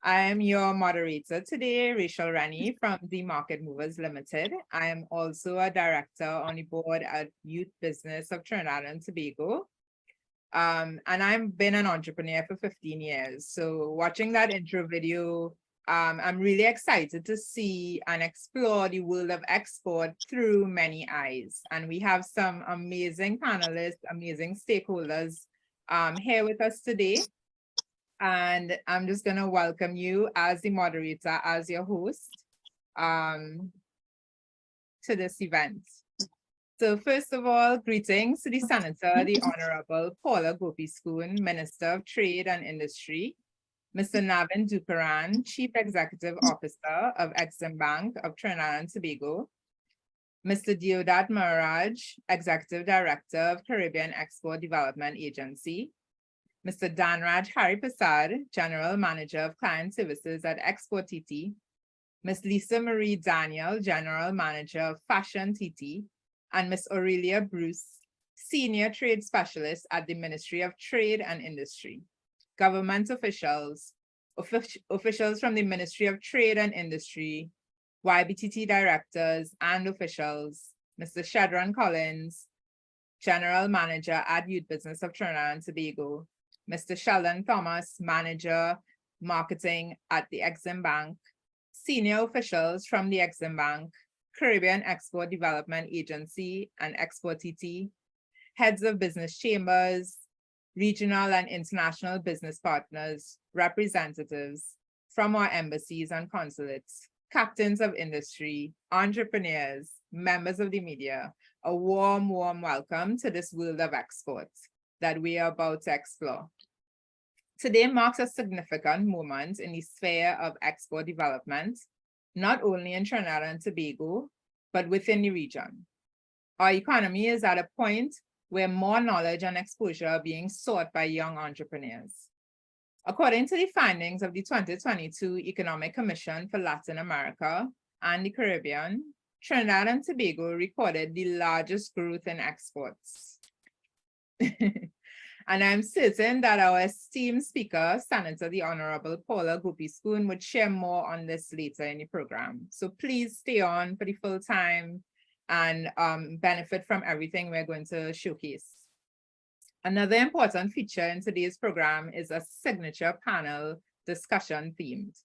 I am your moderator today, Rachel Rennie from the Market Movers Limited. I am also a director on the board at Youth Business of Trinidad and Tobago. And I've been an entrepreneur for 15 years. So watching that intro video, I'm really excited to see and explore the world of export through many eyes. And we have some amazing panelists, amazing stakeholders here with us today. And I'm just going to welcome you as the moderator, as your host to this event. So first of all, greetings to the Senator, the Honorable Paula Gopi-Schoon, Minister of Trade and Industry, Mr. Navin Dookeran, Chief Executive Officer of Eximbank of Trinidad and Tobago, Mr. Deodat Maharaj, Executive Director of Caribbean Export Development Agency, Mr. Dhanraj Harrypersad, General Manager of Client Services at ExporTT, Ms. Lisa Marie Daniel, General Manager of FashionTT, and Ms. Aurelia Bruce, Senior Trade Specialist at the Ministry of Trade and Industry, government officials, officials from the Ministry of Trade and Industry, YBTT directors and officials, Mr. Shadron Collins, General Manager at Youth Business of Trinidad and Tobago, Mr. Sheldon Thomas, Manager Marketing at the Eximbank, senior officials from the Eximbank, Caribbean Export Development Agency and ExporTT, heads of business chambers, regional and international business partners, representatives from our embassies and consulates, captains of industry, entrepreneurs, members of the media, a warm, warm welcome to this world of exports that we are about to explore. Today marks a significant moment in the sphere of export development, not only in Trinidad and Tobago, but within the region. Our economy is at a point where more knowledge and exposure are being sought by young entrepreneurs. According to the findings of the 2022 Economic Commission for Latin America and the Caribbean, Trinidad and Tobago recorded the largest growth in exports. And I'm certain that our esteemed speaker, Senator the Honorable Paula Gopi-Schoon, would share more on this later in the program. So please stay on for the full time and benefit from everything we're going to showcase. Another important feature in today's program is a signature panel discussion themed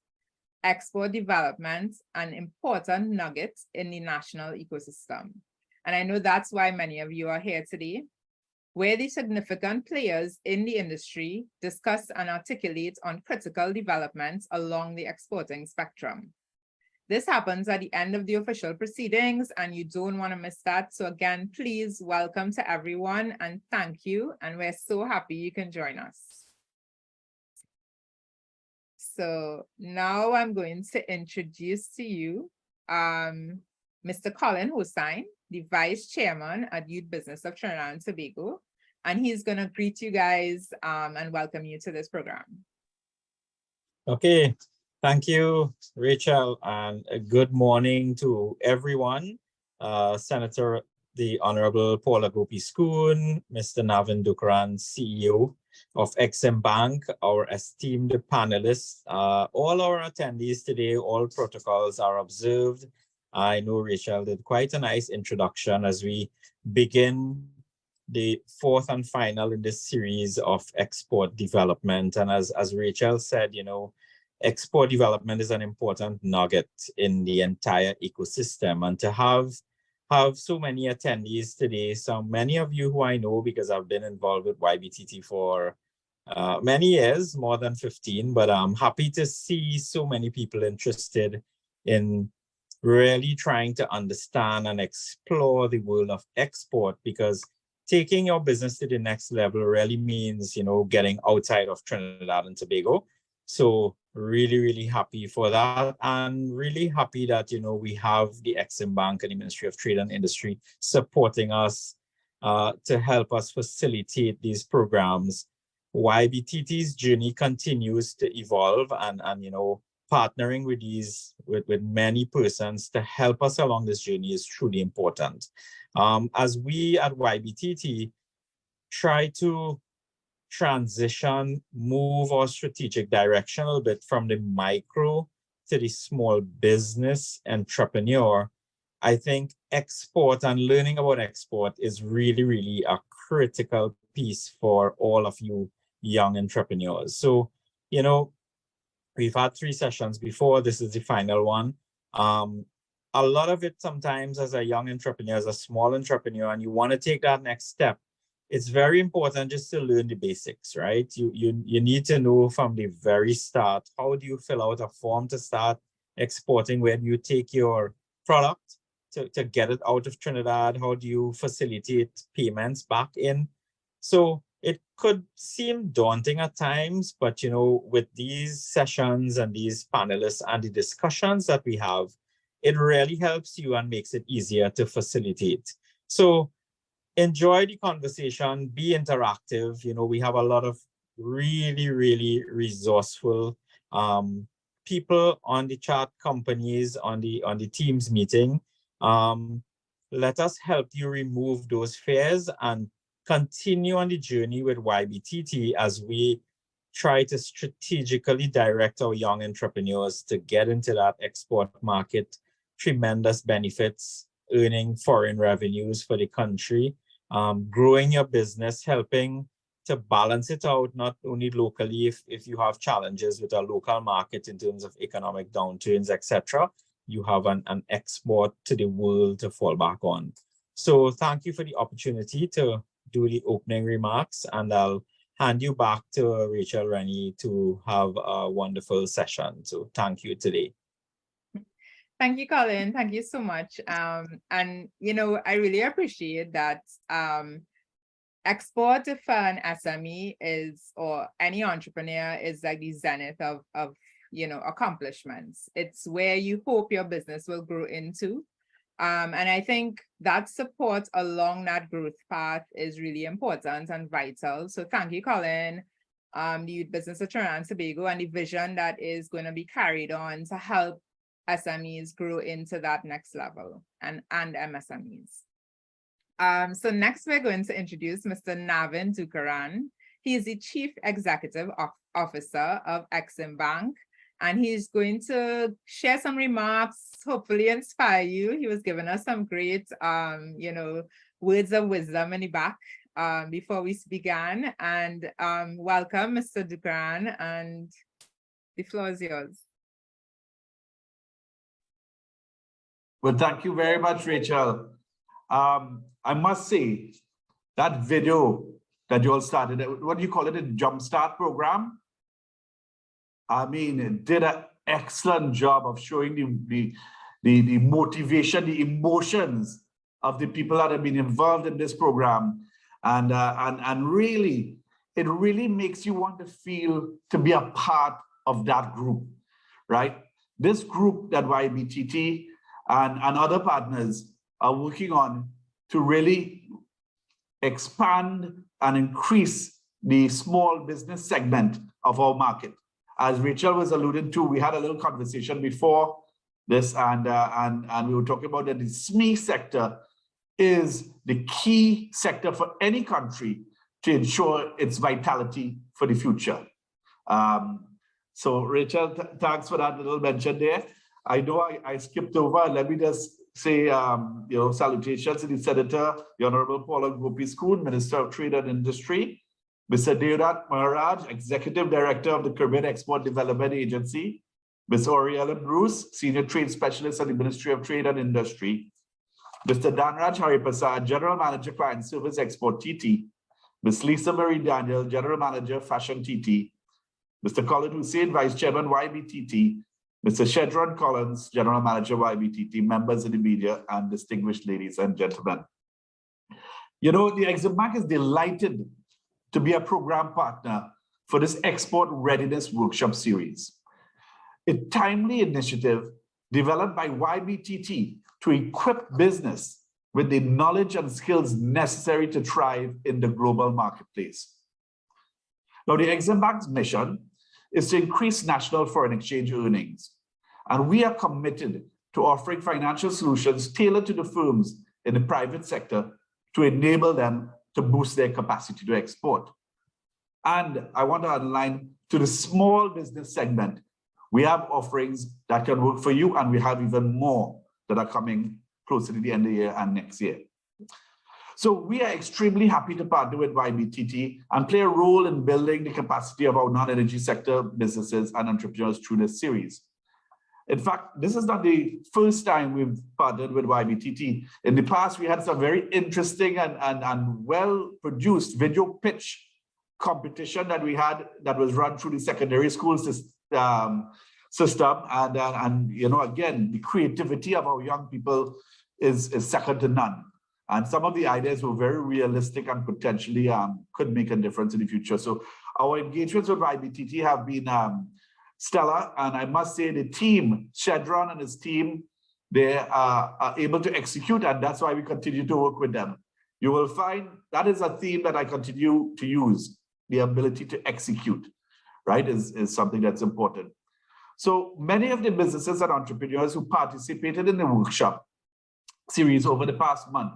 export development, an important nugget in the national ecosystem. And I know that's why many of you are here today, where the significant players in the industry discuss and articulate on critical developments along the exporting spectrum. This happens at the end of the official proceedings, and you don't want to miss that. So again, please welcome to everyone and thank you. And we're so happy you can join us. So now I'm going to introduce to you Mr. Colin Hossain, the Vice Chairman at Youth Business of Trinidad and Tobago, and he's going to greet you guys and welcome you to this program. Okay, thank you, Rachel, and good morning to everyone. Senator the Honorable Paula Gopi-Schoon, Mr. Navin Dookeran, CEO of Eximbank, our esteemed panelists, all our attendees today, all protocols are observed. I know Rachel did quite a nice introduction as we begin the fourth and final in this series of export development. And as Rachel said, you know, export development is an important nugget in the entire ecosystem. And to have so many attendees today, so many of you who I know because I've been involved with YBTT for many years, more than 15, but I'm happy to see so many people interested in really trying to understand and explore the world of export, because taking your business to the next level really means, you know, getting outside of Trinidad and Tobago. So really, really happy for that, and really happy that, you know, we have the Eximbank and the Ministry of Trade and Industry supporting us to help us facilitate these programs. YBTT's journey continues to evolve, and you know, partnering with many persons to help us along this journey is truly important. As we at YBTT try to transition, move our strategic direction a little bit from the micro to the small business entrepreneur, I think export and learning about export is really, really a critical piece for all of you young entrepreneurs. So, you know, we've had 3 sessions before. This is the final one. A lot of it sometimes as a young entrepreneur, as a small entrepreneur, and you want to take that next step, it's very important just to learn the basics, right? You need to know from the very start, how do you fill out a form to start exporting? Where do you take your product to get it out of Trinidad? How do you facilitate payments back in? So it could seem daunting at times, but you know, with these sessions and these panelists and the discussions that we have, it really helps you and makes it easier to facilitate. So enjoy the conversation, be interactive. You know, we have a lot of really, really resourceful people on the chat, companies on the Teams meeting. Let us help you remove those fears and continue on the journey with YBTT as we try to strategically direct our young entrepreneurs to get into that export market, tremendous benefits, earning foreign revenues for the country, growing your business, helping to balance it out, not only locally, if you have challenges with a local market in terms of economic downturns, etc., you have an export to the world to fall back on. So thank you for the opportunity to do the opening remarks, and I'll hand you back to Rachel Rennie to have a wonderful session. So thank you today. Thank you, Colin. Thank you so much. And, you know, I really appreciate that export for an SME is, or any entrepreneur, is like the zenith of you know, accomplishments. It's where you hope your business will grow into. And I think that support along that growth path is really important and vital. So thank you, Colin, the Youth Business of Trinidad and Tobago, and the vision that is going to be carried on to help SMEs grow into that next level, and MSMEs. So next we're going to introduce Mr. Navin Dookeran. He is the Chief Executive Officer of Eximbank, and he's going to share some remarks, hopefully inspire you. He was giving us some great, you know, words of wisdom in the back before we began. And welcome, Mr. Dookeran, and the floor is yours. Well, thank you very much, Rachel. I must say that video that you all started, what do you call it, a Jumpstart program? I mean, it did an excellent job of showing the motivation, the emotions of the people that have been involved in this program. And really, it really makes you want to feel to be a part of that group, right? This group that YBTT and other partners are working on to really expand and increase the small business segment of our market. As Rachel was alluding to, we had a little conversation before this, and we were talking about that the SME sector is the key sector for any country to ensure its vitality for the future. So Rachel, thanks for that little mention there. I know I skipped over. Let me just say, you know, salutations to the Senator, the Honorable Paula Gopi-Skoon, Minister of Trade and Industry, Mr. Deodat Maharaj, Executive Director of the Caribbean Export Development Agency, Ms. Aurelia Bruce, Senior Trade Specialist at the Ministry of Trade and Industry, Mr. Dhanraj Harrypersad, General Manager, Client Service, ExporTT, Ms. Lisa Marie Daniel, General Manager, FashionTT, Mr. Colin Hussein, Vice Chairman, YBTT, Mr. Shedron Collins, General Manager, YBTT, members of the media, and distinguished ladies and gentlemen. You know, the Eximbank is delighted to be a program partner for this Export Readiness Workshop Series, a timely initiative developed by YBTT to equip business with the knowledge and skills necessary to thrive in the global marketplace. Now, the Eximbank's mission is to increase national foreign exchange earnings, and we are committed to offering financial solutions tailored to the firms in the private sector to enable them to boost their capacity to export. And I want to underline to the small business segment, we have offerings that can work for you, and we have even more that are coming closer to the end of the year and next year. So we are extremely happy to partner with YBTT and play a role in building the capacity of our non-energy sector businesses and entrepreneurs through this series. In fact, this is not the first time we've partnered with YBTT. In the past, we had some very interesting and well-produced video pitch competition that we had that was run through the secondary school system. And you know, again, the creativity of our young people is second to none. And some of the ideas were very realistic and potentially could make a difference in the future. So our engagements with YBTT have been stellar. And I must say the team, Shedron and his team, they are able to execute, and that's why we continue to work with them. You will find that is a theme that I continue to use. The ability to execute, right, is something that's important. So many of the businesses and entrepreneurs who participated in the workshop series over the past month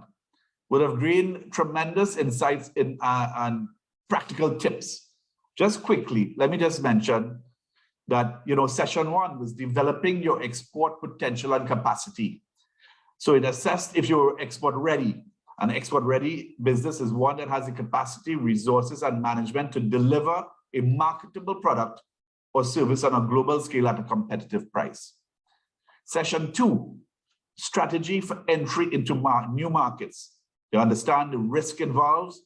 would have gained tremendous insights in and practical tips. Just quickly, let me just mention that, you know, session 1 was developing your export potential and capacity. So it assessed if you're export ready. An export ready business is one that has the capacity, resources, and management to deliver a marketable product or service on a global scale at a competitive price. Session 2, strategy for entry into new markets. You understand the risk involved,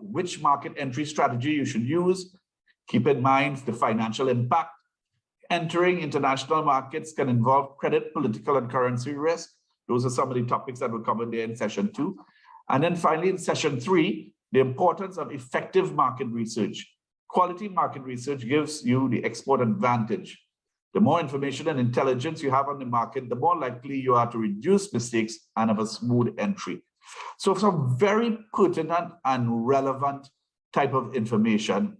which market entry strategy you should use. Keep in mind the financial impact. Entering international markets can involve credit, political, and currency risk. Those are some of the topics that were covered there in session 2. And then finally, in session 3, the importance of effective market research. Quality market research gives you the export advantage. The more information and intelligence you have on the market, the more likely you are to reduce mistakes and have a smooth entry. So some very pertinent and relevant type of information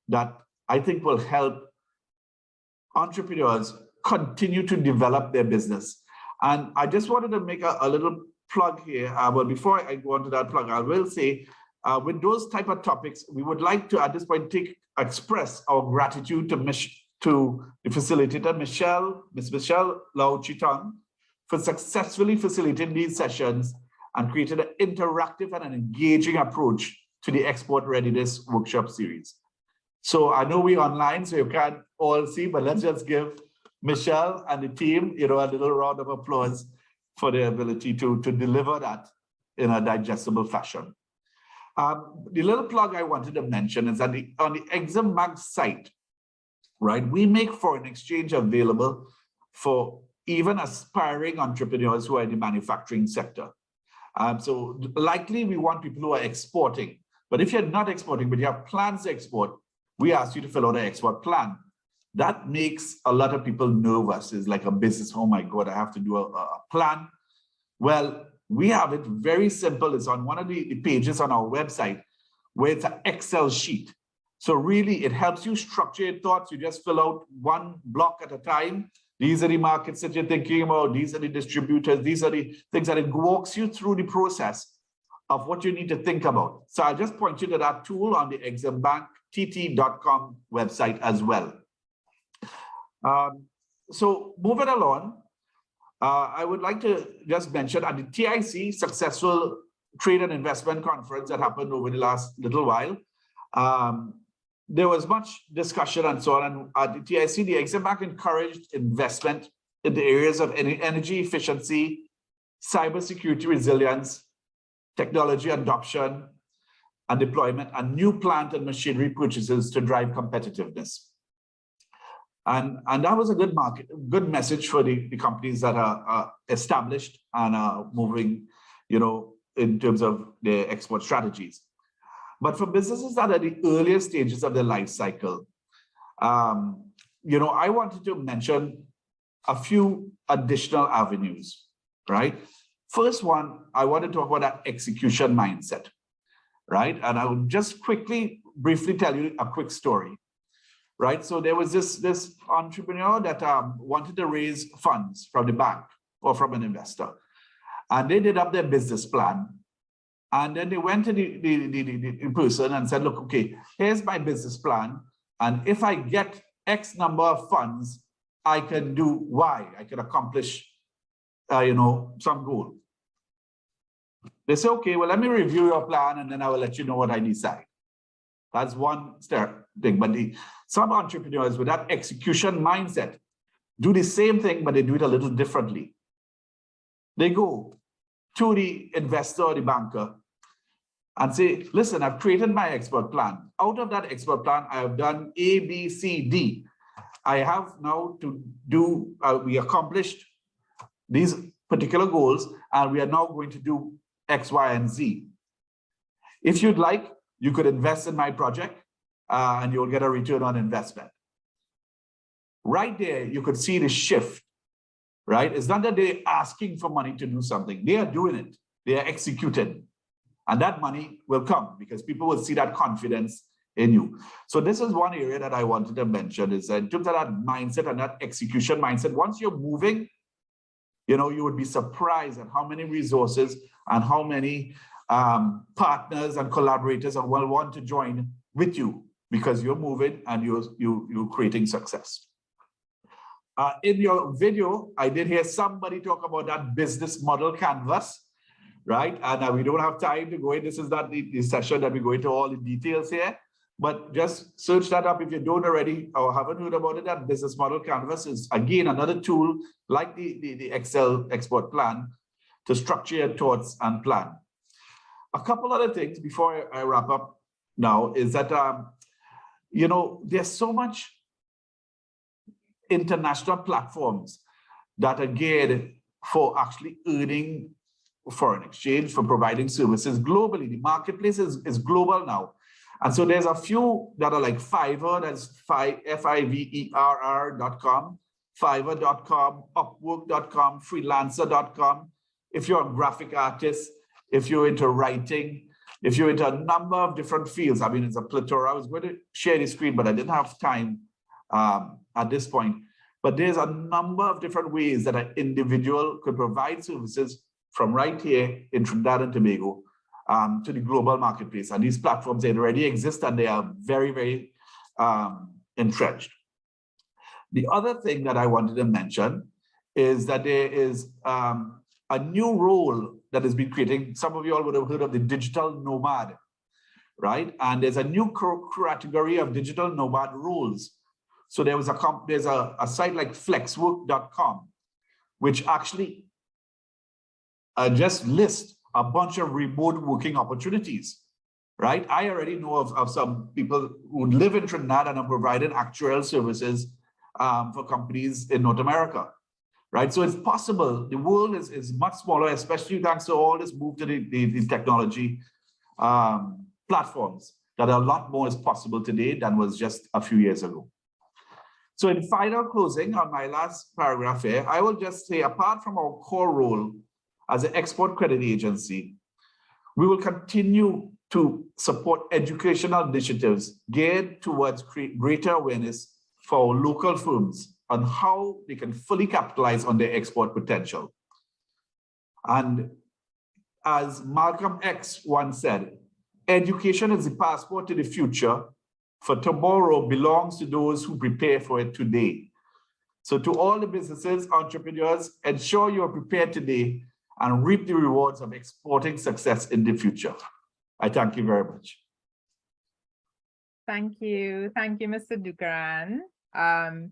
that I think will help entrepreneurs continue to develop their business. And I just wanted to make a little plug here. But before I go on to that plug, I will say, with those type of topics, we would like to, at this point, express our gratitude to the facilitator, Miss Michelle Lau Chitang, for successfully facilitating these sessions and creating an interactive and an engaging approach to the Export Readiness Workshop Series. So I know we're online, so you can't all see, but let's just give Michelle and the team, you know, a little round of applause for their ability to deliver that in a digestible fashion. The little plug I wanted to mention is that on the Eximbank site, right, we make foreign exchange available for even aspiring entrepreneurs who are in the manufacturing sector. So likely we want people who are exporting, but if you're not exporting, but you have plans to export, we ask you to fill out an export plan. That makes a lot of people nervous. It's like a business, oh my God, I have to do a plan. Well, we have it very simple. It's on one of the pages on our website where it's an Excel sheet. So really it helps you structure your thoughts. You just fill out one block at a time. These are the markets that you're thinking about. These are the distributors. These are the things that it walks you through the process of what you need to think about. So I'll just point you to that tool on the EximbankTT.com website as well. So moving along, I would like to just mention at the TIC Successful Trade and Investment Conference that happened over the last little while. There was much discussion and so on. And at the TIC, the Eximbank encouraged investment in the areas of energy efficiency, cybersecurity resilience, technology adoption and deployment, and new plant and machinery purchases to drive competitiveness. And that was a good message for the companies that are established and are moving, you know, in terms of their export strategies. But for businesses that are at the earlier stages of their life cycle, you know, I wanted to mention a few additional avenues, right? First one, I want to talk about that execution mindset, right? And I will just briefly tell you a quick story. Right, so there was this entrepreneur that wanted to raise funds from the bank or from an investor, and they did up their business plan. And then they went to the person and said, look, okay, here's my business plan. And if I get X number of funds, I can do Y. I can accomplish, some goal. They say, okay, well, let me review your plan and then I will let you know what I decide. That's one thing. But some entrepreneurs with that execution mindset do the same thing, but they do it a little differently. They go to the investor or the banker and say, listen, I've created my export plan. Out of that export plan, I have done A, B, C, D. I have now to do, we accomplished these particular goals, and we are now going to do X, Y, and Z. If you'd like, you could invest in my project and you'll get a return on investment. Right there, you could see the shift, right? It's not that they're asking for money to do something. They are doing it. They are executing. And that money will come because people will see that confidence in you. So this is one area that I wanted to mention is in terms of that mindset and that execution mindset, once you're moving, you would be surprised at how many resources and how many partners and collaborators will want to join with you because you're moving and you're creating success. In your video, I did hear somebody talk about that business model canvas, right? And we don't have time to go in. This is not the session that we go into all the details here, but just search that up if you don't already or haven't heard about it. That business model canvas is, again, another tool like the Excel export plan to structure your thoughts and plan. A couple other things before I wrap up now is that, there's so much international platforms that are geared for actually earning foreign exchange, for providing services globally. The marketplace is global now. And so there's a few that are like Fiverr, that's Fiverr.com, Fiverr.com, Upwork.com, Freelancer.com. If you're a graphic artist, if you're into writing, if you're into a number of different fields, I mean, it's a plethora. I was going to share the screen, but I didn't have time at this point. But there's a number of different ways that an individual could provide services from right here in Trinidad and Tobago to the global marketplace. And these platforms, they already exist and they are very, very entrenched. The other thing that I wanted to mention is that there is a new role that has been creating. Some of you all would have heard of the digital nomad, right? And there's a new category of digital nomad roles. So there's a site like flexwork.com, which actually just lists a bunch of remote working opportunities, right? I already know of some people who live in Trinidad and are providing actuarial services for companies in North America, right? So it's possible. The world is much smaller, especially thanks to all this move to the technology platforms, that a lot more is possible today than was just a few years ago. So in final closing on my last paragraph here, I will just say, apart from our core role as an export credit agency, we will continue to support educational initiatives geared towards greater awareness for our local firms on how they can fully capitalize on their export potential. And as Malcolm X once said, education is the passport to the future, for tomorrow belongs to those who prepare for it today. So to all the businesses, entrepreneurs, ensure you are prepared today and reap the rewards of exporting success in the future. I thank you very much. Thank you. Thank you, Mr. Dookeran,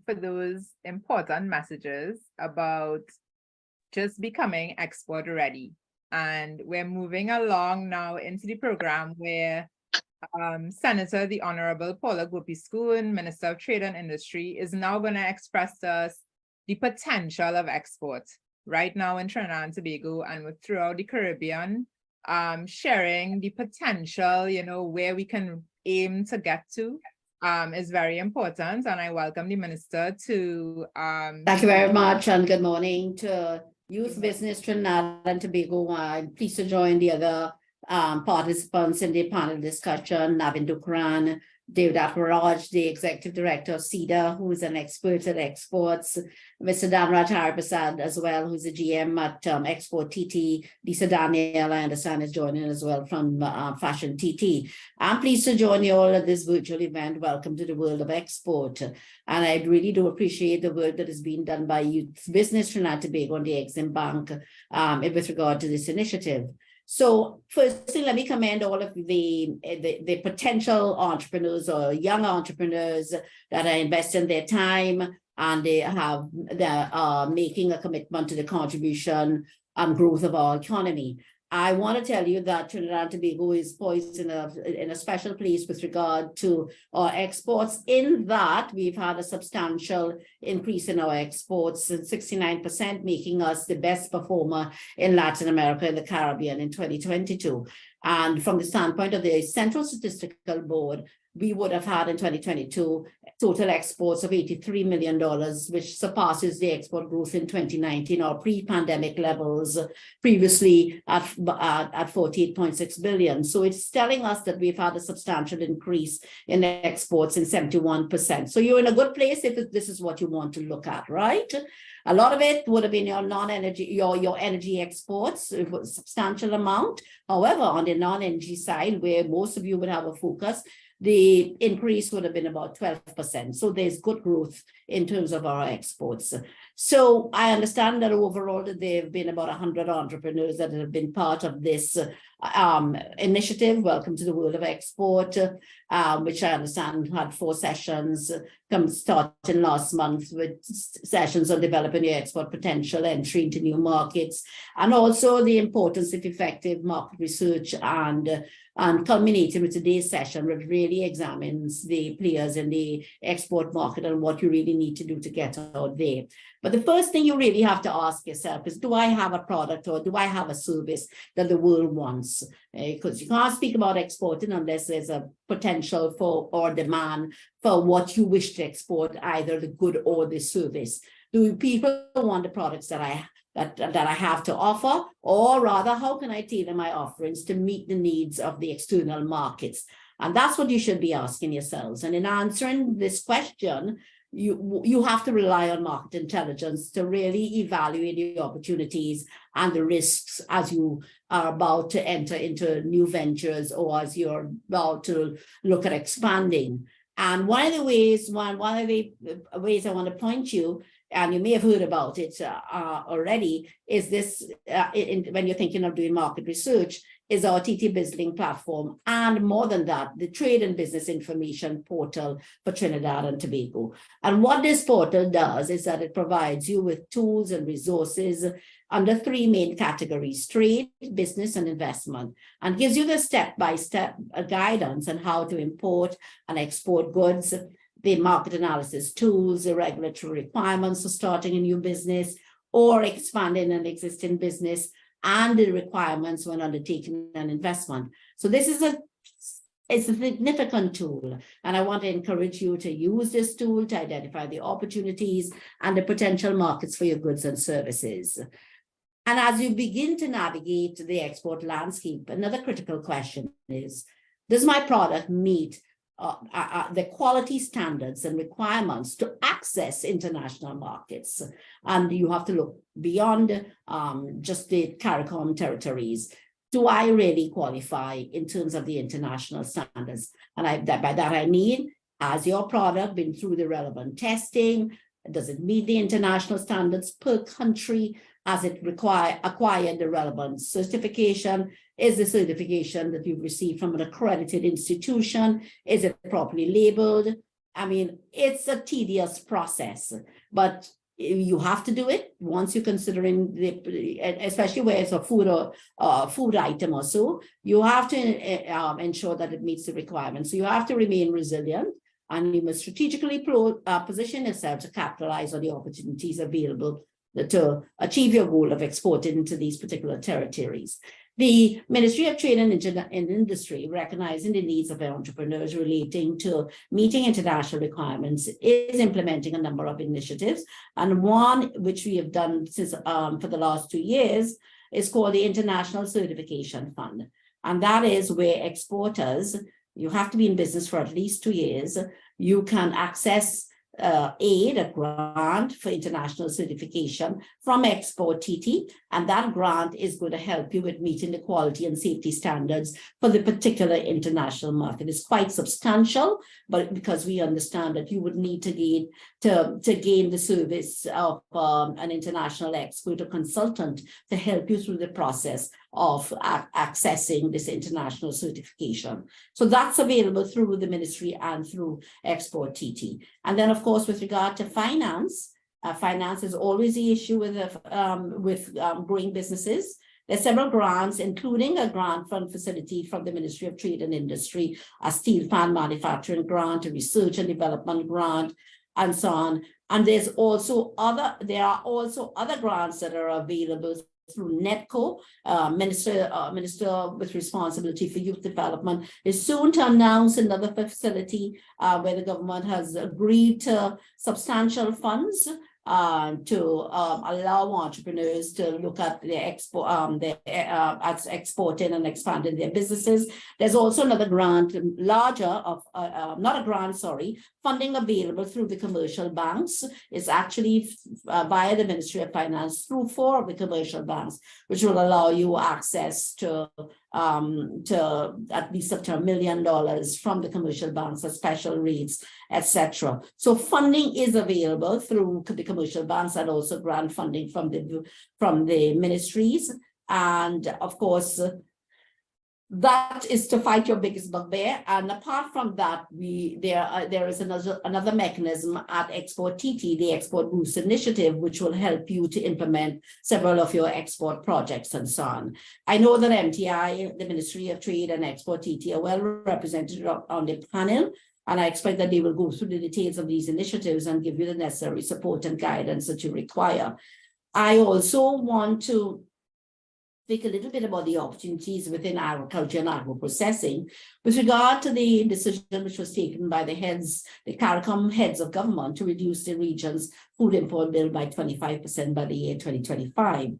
for those important messages about just becoming export ready. And we're moving along now into the program where Senator, the Honorable Paula Gopi-Scoon, Minister of Trade and Industry, is now going to express to us the potential of export right now in Trinidad and Tobago and throughout the Caribbean, sharing the potential, where we can aim to get to is very important. And I welcome the Minister to... Thank you very much and good morning to Youth Business Trinidad and Tobago. I'm pleased to join the other participants in the panel discussion, Navin Dookeran, Deodat Maharaj, the Executive Director of CEDA, who is an expert at exports, Mr. Dhanraj Harrypersad as well, who's a GM at ExporTT. Lisa Daniel, I understand, is joining as well from FashionTT. I'm pleased to join you all at this virtual event. Welcome to the world of export. And I really do appreciate the work that is being done by Youth Business Trinidad and Tobago and the Eximbank with regard to this initiative. So firstly, let me commend all of the potential entrepreneurs or young entrepreneurs that are investing their time and they are making a commitment to the contribution and growth of our economy. I want to tell you that Trinidad and Tobago is poised in a special place with regard to our exports, in that we've had a substantial increase in our exports, and 69%, making us the best performer in Latin America and the Caribbean in 2022. And from the standpoint of the Central Statistical Board, we would have had in 2022 total exports of $83 million, which surpasses the export growth in 2019, or pre-pandemic levels previously at 48.6 billion. So it's telling us that we've had a substantial increase in exports in 71%. So you're in a good place if this is what you want to look at, right? A lot of it would have been your non-energy, your energy exports, a substantial amount. However, on the non-energy side, where most of you would have a focus, the increase would have been about 12%. So there's good growth in terms of our exports. So I understand that overall there have been about 100 entrepreneurs that have been part of this initiative. Welcome to the world of export, which I understand had 4 sessions starting last month, with sessions on developing your export potential, entry into new markets, and also the importance of effective market research, and culminating with today's session, which really examines the players in the export market and what you really need to do to get out there. But the first thing you really have to ask yourself is, do I have a product or do I have a service that the world wants? Because you can't speak about exporting unless there's a potential for or demand for what you wish to export, either the good or the service. Do people want the products that I have to offer, or rather, how can I tailor my offerings to meet the needs of the external markets? And that's what you should be asking yourselves. And in answering this question, you have to rely on market intelligence to really evaluate the opportunities and the risks as you are about to enter into new ventures, or as you're about to look at expanding. And one of the ways I want to point you, and you may have heard about it already, is this, when you're thinking of doing market research, is our TT Business platform, and more than that, the Trade and Business Information Portal for Trinidad and Tobago. And what this portal does is that it provides you with tools and resources under 3 main categories: trade, business, and investment, and gives you the step-by-step guidance on how to import and export goods, the market analysis tools, the regulatory requirements for starting a new business or expanding an existing business, and the requirements when undertaking an investment. So this is it's a significant tool, and I want to encourage you to use this tool to identify the opportunities and the potential markets for your goods and services. And as you begin to navigate the export landscape, another critical question is, does my product meet the quality standards and requirements to access international markets? And you have to look beyond just the CARICOM territories. Do I really qualify in terms of the international standards? And by that I mean, has your product been through the relevant testing? Does it meet the international standards per country? Has it acquired the relevant certification? Is the certification that you've received from an accredited institution, is it properly labeled? I mean, it's a tedious process, but you have to do it once you're considering especially where it's a food item or so, you have to ensure that it meets the requirements. So you have to remain resilient, and you must strategically position yourself to capitalize on the opportunities available to achieve your goal of exporting into these particular territories. The Ministry of Trade and Industry, recognizing the needs of entrepreneurs relating to meeting international requirements, is implementing a number of initiatives. And one which we have done since for the last 2 years is called the International Certification Fund. And that is where exporters you have to be in business for at least 2 years, you can access aid, a grant for international certification from ExporTT, and that grant is going to help you with meeting the quality and safety standards for the particular international market. It's quite substantial, but because we understand that you would need to gain the service of an international expert or consultant to help you through the process of accessing this international certification. So that's available through the ministry and through ExporTT. And then, of course, with regard to finance, finance is always the issue with growing businesses. There's several grants, including a grant fund facility from the Ministry of Trade and Industry, a steel fan manufacturing grant, a research and development grant, and so on. And there are also other grants that are available through NETCO. Minister with responsibility for youth development is soon to announce another facility where the government has agreed to substantial funds to allow entrepreneurs to look at their exporting and expanding their businesses. There's also another grant, funding available through the commercial banks. It's actually via the Ministry of Finance through 4 of the commercial banks, which will allow you access to at least up to $1 million from the commercial banks at special rates, etc. So funding is available through the commercial banks and also grant funding from the ministries. And of course, that is to fight your biggest bugbear. And apart from that, there is another mechanism at ExporTT, the Export Boost Initiative, which will help you to implement several of your export projects and so on. I know that MTI, the Ministry of Trade and ExporTT are well represented on the panel, and I expect that they will go through the details of these initiatives and give you the necessary support and guidance that you require. I also want to speak a little bit about the opportunities within agriculture and agro-processing with regard to the decision which was taken by the CARICOM heads of government to reduce the region's food import bill by 25% by the year 2025.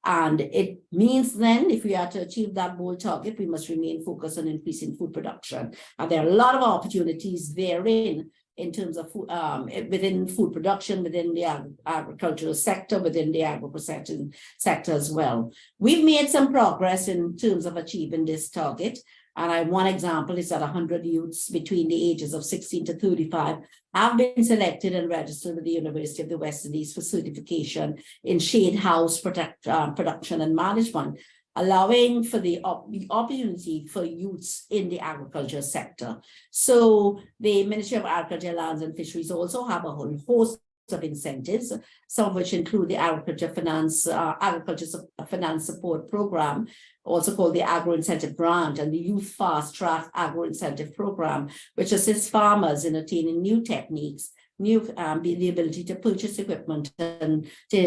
And it means then, if we are to achieve that bold target, we must remain focused on increasing food production. And there are a lot of opportunities therein in terms of within food production, within the agricultural sector, within the agro-processing sector as well. We've made some progress in terms of achieving this target. And one example is that 100 youths between the ages of 16 to 35 have been selected and registered with the University of the West Indies for certification in shade house production and management, allowing for the opportunity for youths in the agriculture sector. So the Ministry of Agriculture, Lands and Fisheries also have a whole host of incentives, some of which include the Agriculture Finance Support Program, also called the Agro Incentive Grant, and the Youth Fast Track Agro Incentive Program, which assists farmers in attaining new techniques, the ability to purchase equipment and to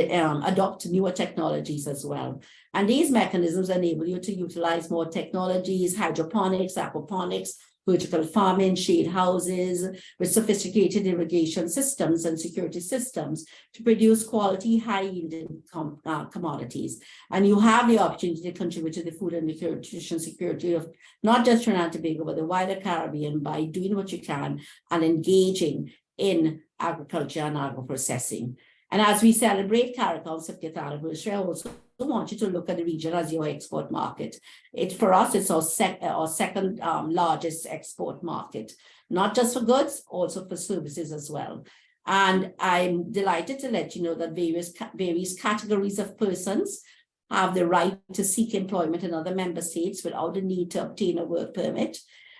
adopt newer technologies as well. And these mechanisms enable you to utilize more technologies, hydroponics, aquaponics, vertical farming, shade houses, with sophisticated irrigation systems and security systems to produce quality, high-yielding commodities. And you have the opportunity to contribute to the food and nutrition security of not just Trinidad and Tobago, but the wider Caribbean by doing what you can and engaging in agriculture and agro-processing. And as we celebrate CARICOM's 50th anniversary, I also want you to look at the region as your export market. For us, it's our second largest export market, not just for goods, also for services as well. And I'm delighted to let you know that various categories of persons have the right to seek employment in other member states without the need to obtain a work permit.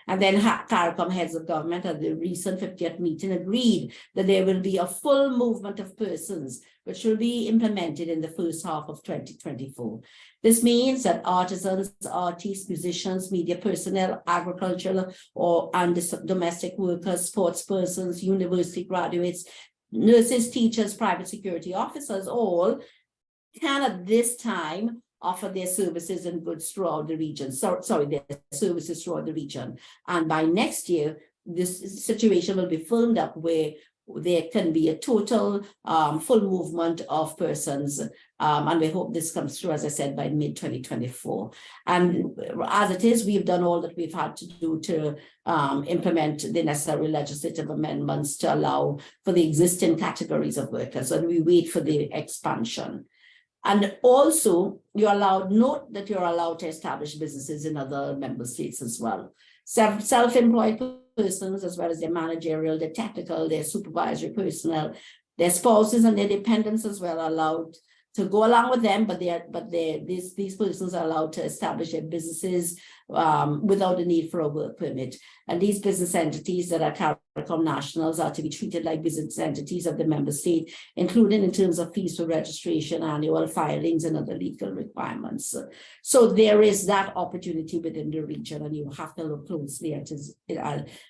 And then CARICOM heads of government at the recent 50th meeting agreed that there will be a full movement of persons, which will be implemented in the first half of 2024. This means that artisans, artists, musicians, media personnel, agricultural and domestic workers, sports persons, university graduates, nurses, teachers, private security officers, all can at this time offer their services and goods throughout the region. Their services throughout the region. And by next year, this situation will be firmed up where there can be a total full movement of persons. And we hope this comes through, as I said, by mid-2024. And as it is, we've done all that we've had to do to implement the necessary legislative amendments to allow for the existing categories of workers, and we wait for the expansion. And also, note that you're allowed to establish businesses in other member states as well. Self-employed persons, as well as their managerial, their technical, their supervisory personnel, their spouses and their dependents as well are allowed to go along with them, but these persons are allowed to establish their businesses without the need for a work permit. And these business entities that are CARICOM nationals are to be treated like business entities of the member state, including in terms of fees for registration, annual filings, and other legal requirements. So there is that opportunity within the region, and you have to look closely at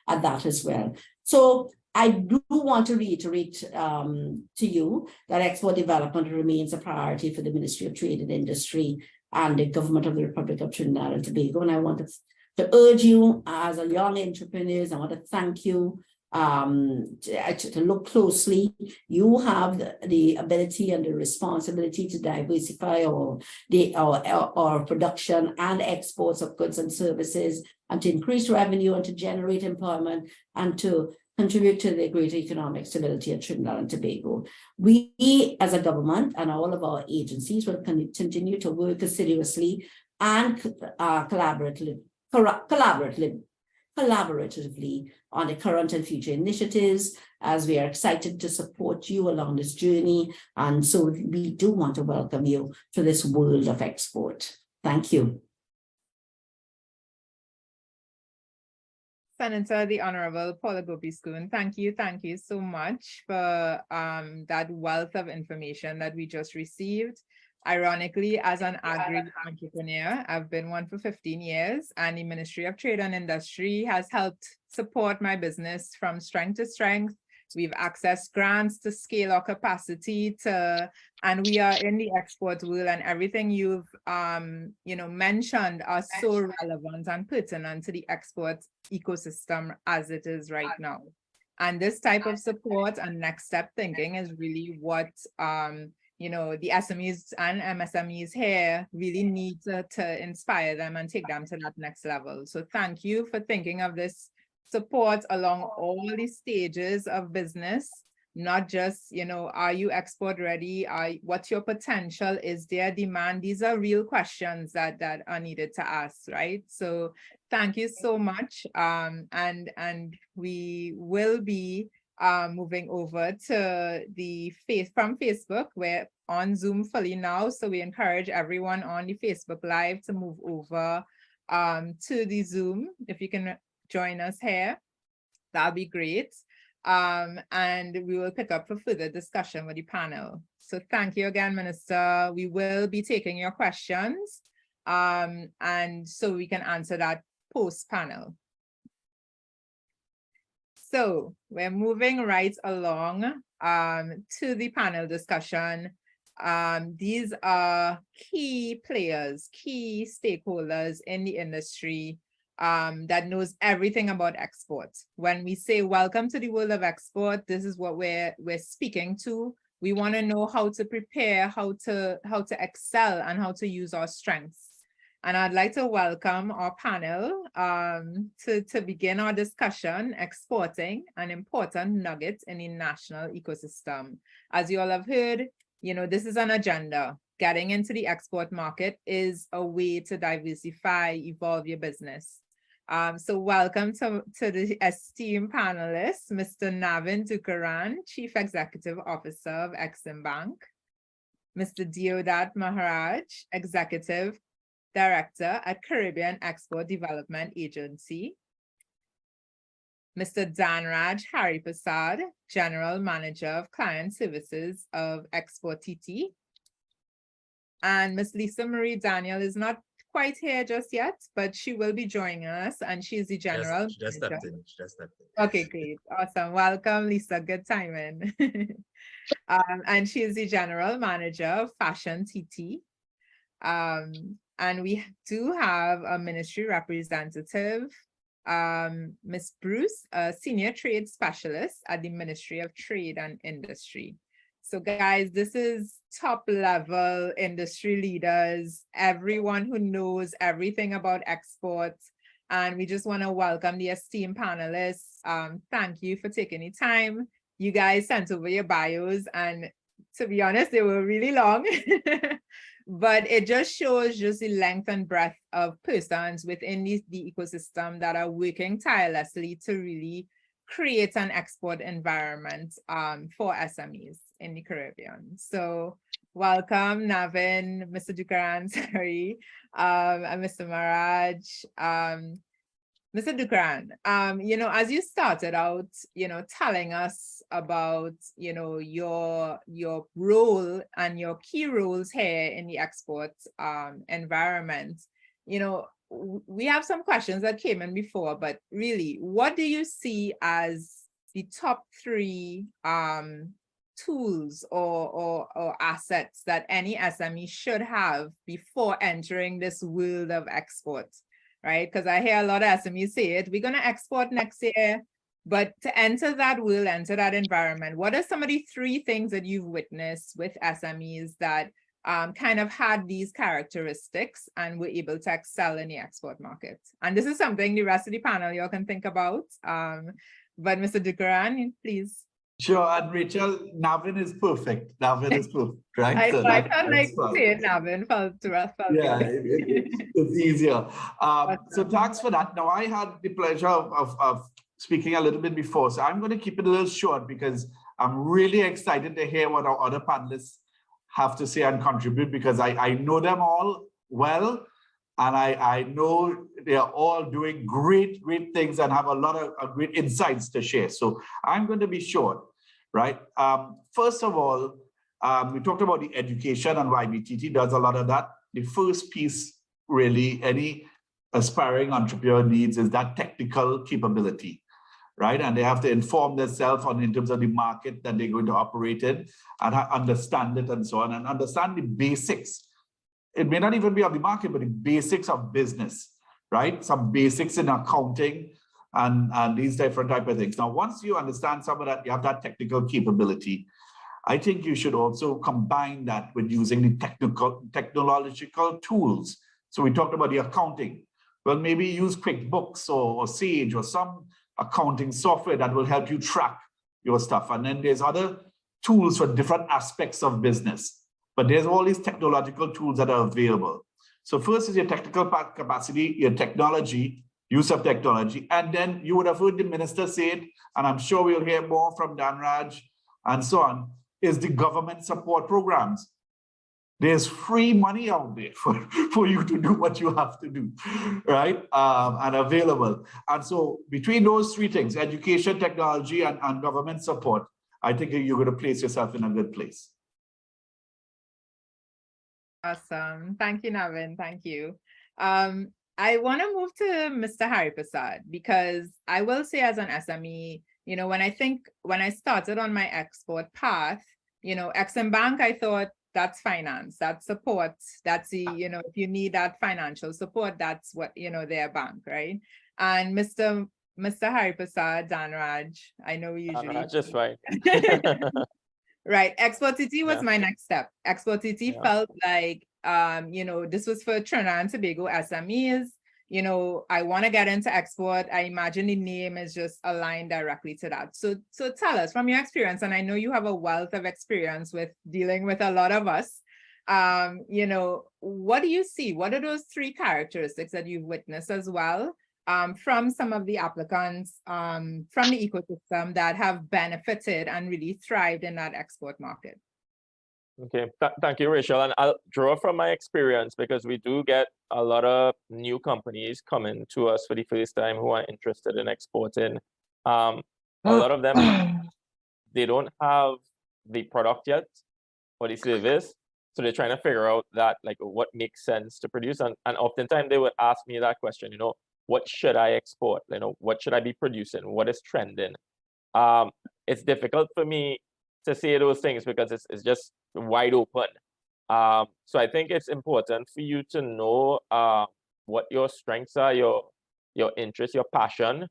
that as well. So I do want to reiterate to you that export development remains a priority for the Ministry of Trade and Industry and the government of the Republic of Trinidad and Tobago. And I want to urge you as a young entrepreneurs, I want to thank you to look closely. You have the ability and the responsibility to diversify our production and exports of goods and services, and to increase revenue and to generate employment and to contribute to the greater economic stability of Trinidad and Tobago. We, as a government and all of our agencies, will continue to work assiduously and collaboratively on the current and future initiatives, as we are excited to support you along this journey. And so we do want to welcome you to this world of export. Thank you. Senator, the Honorable Paula Gopi-Schoon, thank you so much for that wealth of information that we just received. Ironically, as an agri-entrepreneur, I've been one for 15 years, and the Ministry of Trade and Industry has helped support my business from strength to strength. We've accessed grants to scale our capacity and we are in the export world, and everything you've mentioned are so relevant and pertinent to the export ecosystem as it is right now. And this type of support and next step thinking is really what the SMEs and MSMEs here really need to inspire them and take them to that next level. So thank you for thinking of this support along all the stages of business, not just, are you export ready? What's your potential? Is there demand? These are real questions that are needed to ask, right? So thank you so much. And we will be moving over to from Facebook. We're on Zoom fully now, so we encourage everyone on the Facebook Live to move over to the Zoom. If you can join us here, that'll be great. And we will pick up for further discussion with the panel. So thank you again, Minister. We will be taking your questions, and so we can answer that post-panel. So we're moving right along to the panel discussion. These are key players, key stakeholders in the industry that knows everything about export. When we say welcome to the world of export, this is what we're speaking to. We want to know how to prepare, how to excel, and how to use our strengths. And I'd like to welcome our panel to begin our discussion, exporting an important nugget in the national ecosystem. As you all have heard, this is an agenda. Getting into the export market is a way to diversify, evolve your business. So welcome to the esteemed panelists, Mr. Navin Dookeran, Chief Executive Officer of Eximbank, Mr. Deodat Maharaj, Executive Director at Caribbean Export Development Agency, Mr. Dhanraj Harrypersad, General Manager of Client Services of ExporTT, and Ms. Lisa Marie Daniel is not quite here just yet, but she will be joining us, and she's the General She just stepped in. Okay, great. Awesome. Welcome, Lisa. Good timing. And she is the General Manager of FashionTT. And we do have a ministry representative Ms. Bruce, a senior trade specialist at the Ministry of Trade and Industry. So guys, this is top level industry leaders, everyone who knows everything about exports. And we just want to welcome the esteemed panelists. Thank you for taking the time. You guys sent over your bios, and to be honest, they were really long, but it just shows just the length and breadth of persons within the ecosystem that are working tirelessly to really create an export environment for SMEs in the Caribbean. So welcome, Navin, Mr. Dookeran, sorry, and Mr. Maharaj. Mr. Dookeran, as you started out, telling us about, your role and your key roles here in the export environment, we have some questions that came in before, but really, what do you see as the top 3 tools or assets that any SME should have before entering this world of export? Right? Because I hear a lot of SMEs say it, we're going to export next year, but to enter that world, enter that environment, what are some of the 3 things that you've witnessed with SMEs that kind of had these characteristics and were able to excel in the export market? And this is something the rest of the panel y'all can think about. But Mr. Dookeran, please. Sure, and Rachel, Navin is perfect. Navin is perfect, right? I So felt like saying Navin felt yeah, it's easier. So Awesome. thanks for that. Now, I had the pleasure of speaking a little bit before, so I'm going to keep it a little short because I'm really excited to hear what our other panelists have to say and contribute, because I know them all well, and I know they are all doing great things and have a lot of great insights to share. So I'm going to be short, right? First of all, we talked about the education and YBTT does a lot of that. The first piece really any aspiring entrepreneur needs is that technical capability, right? And they have to inform themselves in terms of the market that they're going to operate in and understand it and so on, and understand the basics. It may not even be of the market, but the basics of business, right? Some basics in accounting and these different type of things. Now, once you understand some of that, you have that technical capability. I think you should also combine that with using the technological tools. So we talked about the accounting. Well, maybe use QuickBooks or Sage or some accounting software that will help you track your stuff. And then there's other tools for different aspects of business. But there's all these technological tools that are available. So first is your technical capacity, your technology, use of technology. And then you would have heard the minister say it, and I'm sure we'll hear more from Dhanraj and so on, is the government support programs. There's free money out there for you to do what you have to do, right? And available. And so between those 3 things, education, technology, and government support, I think you're going to place yourself in a good place. Awesome. Thank you, Navin. Thank you. I want to move to Mr. Harrypersad, because I will say as an SME, when I started on my export path, Eximbank, I thought that's finance, that's support, that's the, if you need that financial support, that's what, their bank, right? And Mr. Harrypersad, Dhanraj, I know we usually just right. Right. ExporTT was my next step. ExporTT felt like, this was for Trinidad and Tobago SMEs. I want to get into export. I imagine the name is just aligned directly to that. So tell us from your experience, and I know you have a wealth of experience with dealing with a lot of us. What do you see? What are those 3 characteristics that you've witnessed as well? From some of the applicants from the ecosystem that have benefited and really thrived in that export market? Okay, thank you, Rachel. And I'll draw from my experience, because we do get a lot of new companies coming to us for the first time who are interested in exporting. A lot of them, they don't have the product yet or the service. So they're trying to figure out that, like, what makes sense to produce. And oftentimes they would ask me that question, what should I export? What should I be producing? What is trending? It's difficult for me to say those things because it's just wide open. So I think it's important for you to know what your strengths are, your your interest, your passion.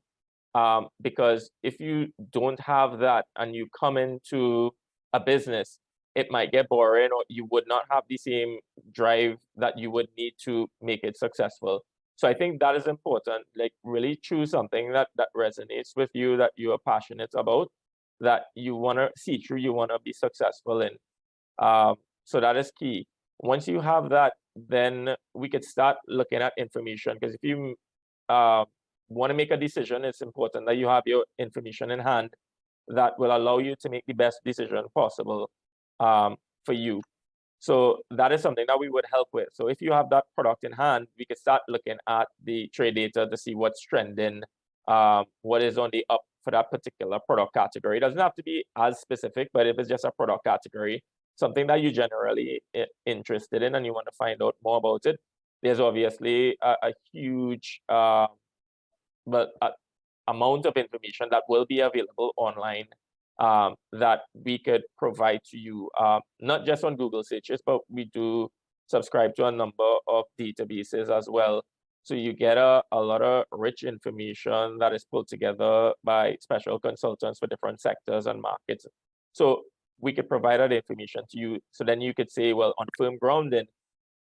Because if you don't have that and you come into a business, it might get boring, or you would not have the same drive that you would need to make it successful. So I think that is important. Like, really choose something that resonates with you, that you are passionate about, that you want to see through, you want to be successful in. So that is key. Once you have that, then we could start looking at information. Because if you want to make a decision, it's important that you have your information in hand that will allow you to make the best decision possible for you. So that is something that we would help with. So if you have that product in hand, we can start looking at the trade data to see what's trending, what is on the up for that particular product category. It doesn't have to be as specific, but if it's just a product category, something that you're generally interested in and you want to find out more about it, there's obviously a huge amount of information that will be available online that we could provide to you, not just on Google searches, but we do subscribe to a number of databases as well. So you get a lot of rich information that is pulled together by special consultants for different sectors and markets. So we could provide that information to you. So then you could say, well, on firm ground, then,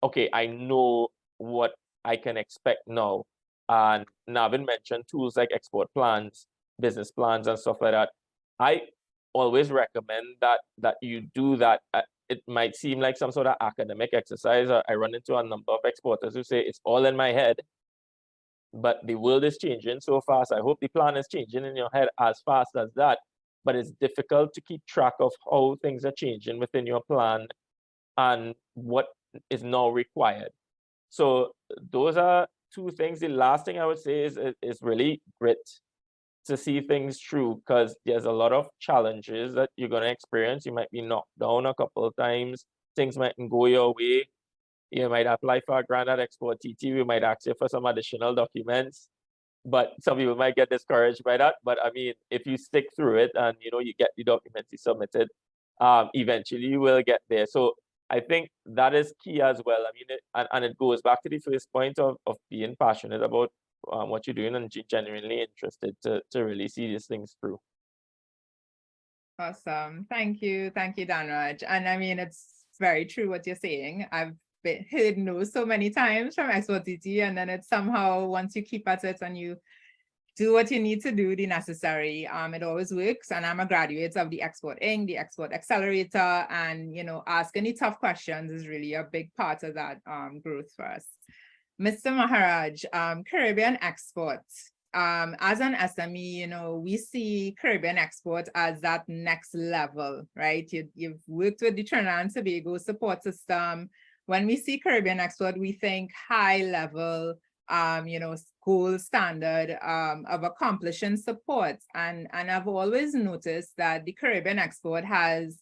okay, I know what I can expect now. And Navin mentioned tools like export plans, business plans, and stuff like that. I always recommend that you do that. It might seem like some sort of academic exercise. I run into a number of exporters who say it's all in my head, but the world is changing so fast. I hope the plan is changing in your head as fast as that, but it's difficult to keep track of how things are changing within your plan and what is now required. So those are two things. The last thing I would say is really grit to see things through, because there's a lot of challenges that you're going to experience. You might be knocked down a couple of times. Things mightn't go your way. You might apply for a grant at ExporTT. We might ask you for some additional documents, but some people might get discouraged by that. But I mean, if you stick through it and you get the documents you submitted, eventually you will get there. So I think that is key as well. I mean, and it goes back to the first point of being passionate about what you're doing and genuinely interested to really see these things through. Awesome. Thank you, Dhanraj. And I mean, it's very true what you're saying. I've heard no so many times from ExporTT, and then it's somehow, once you keep at it and you do what you need to do, the necessary, it always works. And I'm a graduate of the Export Inc., the Export Accelerator, and asking the tough questions is really a big part of that growth for us. Mr. Maharaj, Caribbean export. As an SME, we see Caribbean export as that next level, right? You've worked with the Trinidad and Tobago support system. When we see Caribbean export, we think high level, gold standard of accomplishing support. And I've always noticed that the Caribbean export has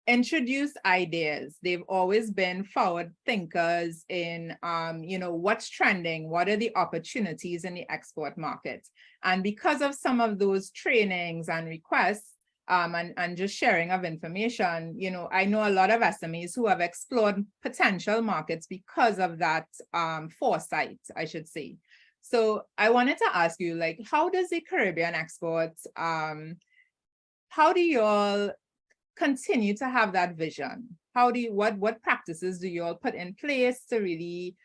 introduced ideas. They've always been forward thinkers in, what's trending, what are the opportunities in the export market. And because of some of those trainings and requests, and just sharing of information, I know a lot of SMEs who have explored potential markets because of that foresight, I should say. So I wanted to ask you, how does the Caribbean export, how do you all continue to have that vision? What practices do you all put in place to really,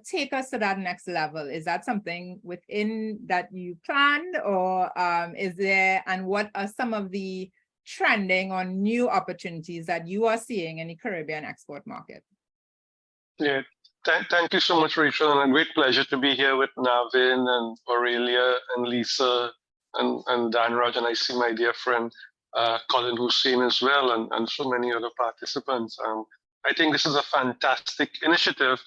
take us to that next level? Is that something within that you planned, or is there, and what are some of the trending or new opportunities that you are seeing in the Caribbean export market? Yeah, thank you so much, Rachel, and a great pleasure to be here with Navin and Aurelia and Lisa and Dhanraj, and I see my dear friend Colin Hussein as well, and so many other participants. I think this is a fantastic initiative,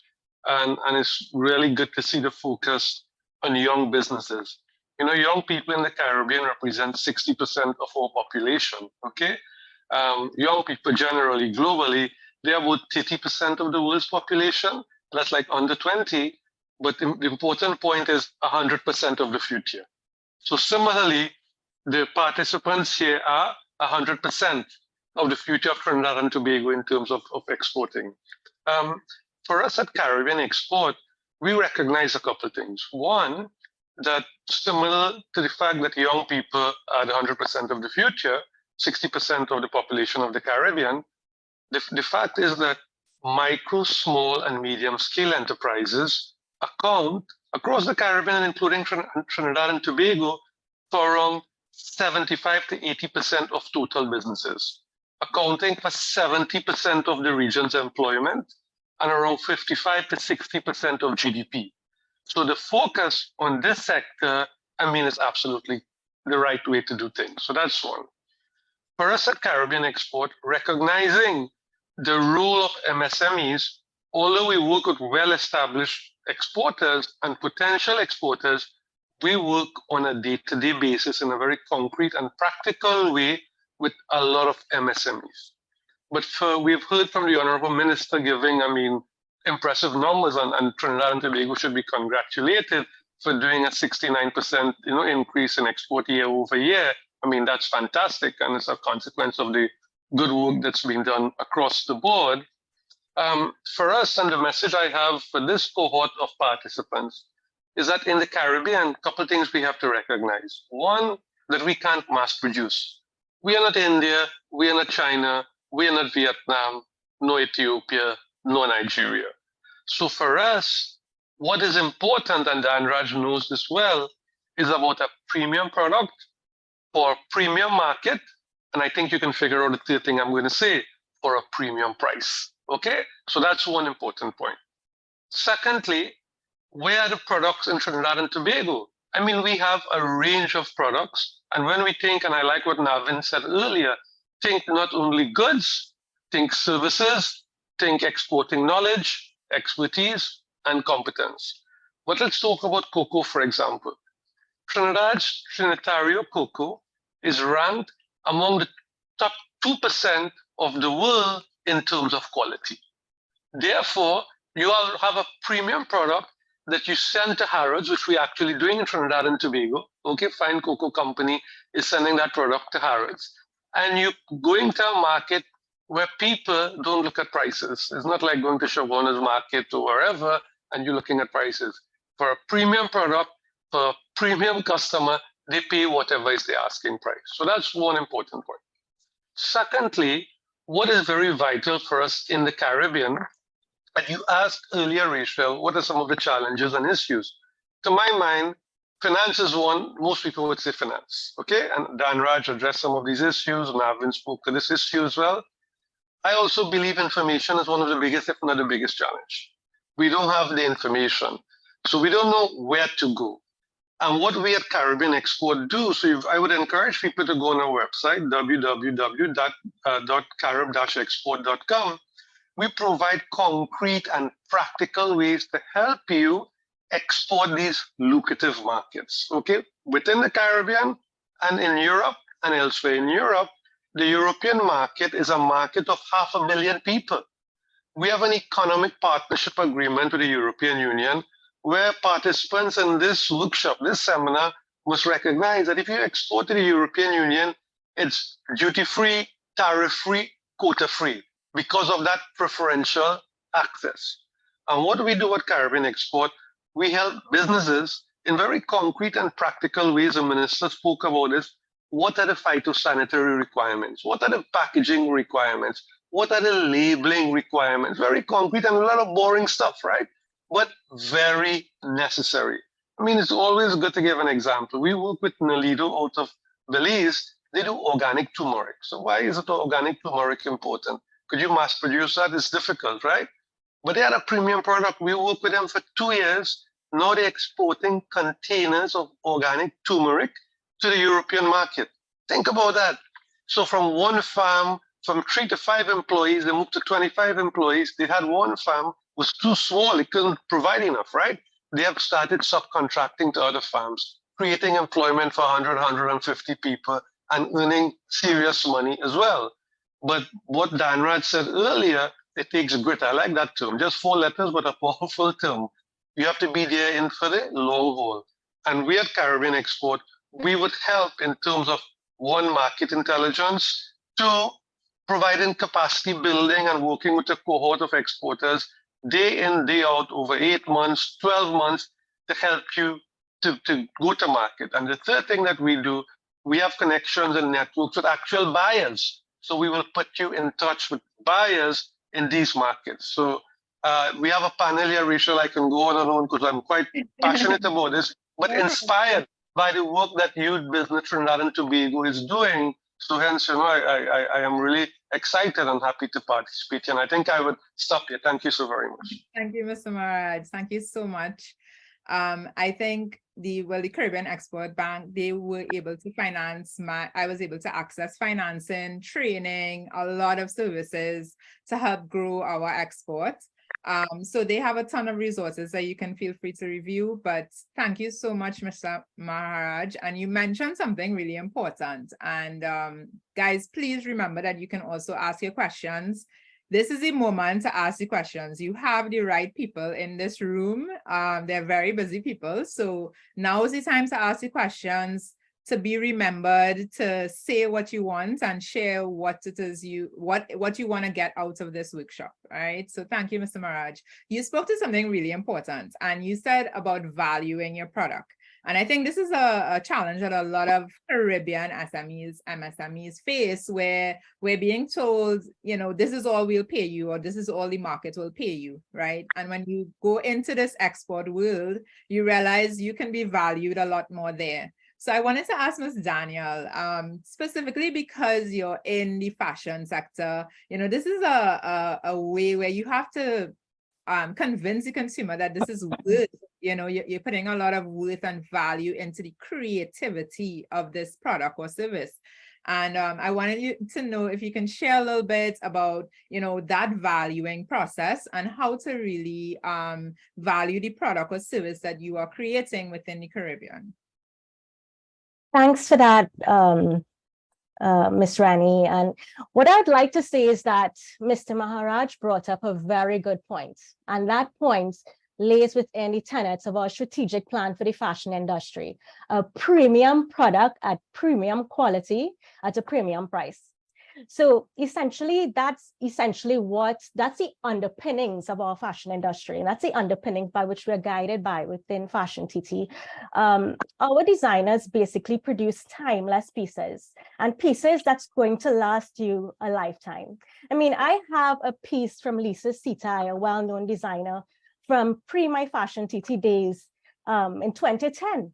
and it's really good to see the focus on young businesses. Young people in the Caribbean represent 60% of our population, okay? Young people generally, globally, they're about 30% of the world's population. That's like under 20, but the important point is 100% of the future. So similarly, the participants here are 100% of the future of Trinidad and Tobago in terms of exporting. For us at Caribbean Export, we recognize a couple of things. One, that similar to the fact that young people are the 100% of the future, 60% of the population of the Caribbean, the fact is that micro, small, and medium scale enterprises account across the Caribbean, including Trinidad and Tobago, for around 75 to 80% of total businesses, accounting for 70% of the region's employment and around 55 to 60% of GDP. So the focus on this sector, I mean, is absolutely the right way to do things. So that's one. For us at Caribbean Export, recognizing the role of MSMEs, although we work with well-established exporters and potential exporters, we work on a day-to-day basis in a very concrete and practical way with a lot of MSMEs. But we've heard from the Honorable Minister giving, I mean, impressive numbers, and Trinidad and Tobago should be congratulated for doing a 69% increase in export year over year. I mean, that's fantastic, and it's a consequence of the good work that's been done across the board. For us, and the message I have for this cohort of participants is that in the Caribbean, a couple of things we have to recognize. One, that we can't mass produce. We are not India, we are not China, we are not Vietnam, no Ethiopia, no Nigeria. So for us, what is important, and Dhanraj knows this well, is about a premium product for a premium market. And I think you can figure out the third thing I'm going to say, for a premium price. Okay, so that's one important point. Secondly, where are the products in Trinidad and Tobago? I mean, we have a range of products. And when we think, and I like what Navin said earlier, think not only goods, think services, think exporting knowledge, expertise, and competence. But let's talk about cocoa, for example. Trinidad's Trinitario cocoa is ranked among the top 2% of the world in terms of quality. Therefore, you have a premium product that you send to Harrods, which we're actually doing in Trinidad and Tobago. Okay, Fine Cocoa Company is sending that product to Harrods. And you're going to a market where people don't look at prices. It's not like going to Shabana's market or wherever, and you're looking at prices. For a premium product, for a premium customer, they pay whatever is the asking price. So that's one important point. Secondly, what is very vital for us in the Caribbean, and you asked earlier, Rachel, what are some of the challenges and issues? To my mind, finance is one. Most people would say finance, okay? And Dhanraj addressed some of these issues, and Navin spoke to this issue as well. I also believe information is one of the biggest, if not the biggest challenge. We don't have the information, so we don't know where to go. And what we at Caribbean Export do, so I would encourage people to go on our website, www.carib-export.com. We provide concrete and practical ways to help you export these lucrative markets, okay? Within the Caribbean and in Europe and elsewhere in Europe, the European market is a market of 500,000 people. We have an economic partnership agreement with the European Union where participants in this workshop, this seminar, must recognize that if you export to the European Union, it's duty-free, tariff-free, quota-free because of that preferential access. And what do we do at Caribbean Export? We help businesses in very concrete and practical ways. The minister spoke about this. What are the phytosanitary requirements? What are the packaging requirements? What are the labeling requirements? Very concrete and a lot of boring stuff, right? But very necessary. I mean, it's always good to give an example. We work with Nalido out of Belize. They do organic turmeric. So why is it organic turmeric important? Could you mass produce that? It's difficult, right? But they had a premium product. We worked with them for 2 years. Now they're exporting containers of organic turmeric to the European market. Think about that. So from one farm, from 3 to 5 employees, they moved to 25 employees. They had one farm, was too small, it couldn't provide enough, right? They have started subcontracting to other farms, creating employment for 100, 150 people and earning serious money as well. But what Dhanraj said earlier, it takes grit. I like that term. Just 4 letters, but a powerful term. You have to be there in for the long haul. And we at Caribbean Export, we would help in terms of one, market intelligence, 2, providing capacity building and working with a cohort of exporters day in, day out, over 8 months, 12 months, to help you to go to market. And the third thing that we do, we have connections and networks with actual buyers. So we will put you in touch with buyers in these markets. So we have a panel here, Rachel. I can go on and on because I'm quite passionate about this, but inspired by the work that Youth Business Trinidad and Tobago is doing. So hence, I am really excited and happy to participate. And I think I would stop here. Thank you so very much. Thank you, Mr. Maharaj. Thank you so much. I think the Caribbean Export Bank, they were able to finance I was able to access financing, training, a lot of services to help grow our export. So they have a ton of resources that you can feel free to review, but thank you so much, Mr. Maharaj. And you mentioned something really important. And guys, please remember that you can also ask your questions. This is the moment to ask the questions. You have the right people in this room. They're very busy people. So now is the time to ask the questions, to be remembered, to say what you want and share what it is what you want to get out of this workshop. All right. So thank you, Mr. Maharaj. You spoke to something really important, and you said about valuing your product. And I think this is a challenge that a lot of Caribbean SMEs, MSMEs face, where we're being told, this is all we'll pay you, or this is all the market will pay you, right? And when you go into this export world, you realize you can be valued a lot more there. So I wanted to ask Ms. Daniel, specifically because you're in the fashion sector, this is a way where you have to convince the consumer that this is worth, you're putting a lot of worth and value into the creativity of this product or service. And I wanted you to know if you can share a little bit about, that valuing process and how to really value the product or service that you are creating within the Caribbean. Thanks for that, Ms. Rani. And what I'd like to say is that Mr. Maharaj brought up a very good point. And that point lays within the tenets of our strategic plan for the fashion industry: a premium product at premium quality at a premium price. So essentially, that's the underpinnings of our fashion industry. And that's the underpinnings by which we're guided by within FashionTT. Our designers basically produce timeless pieces, and pieces that's going to last you a lifetime. I mean, I have a piece from Lisa Sitai, a well-known designer, from my FashionTT days in 2010.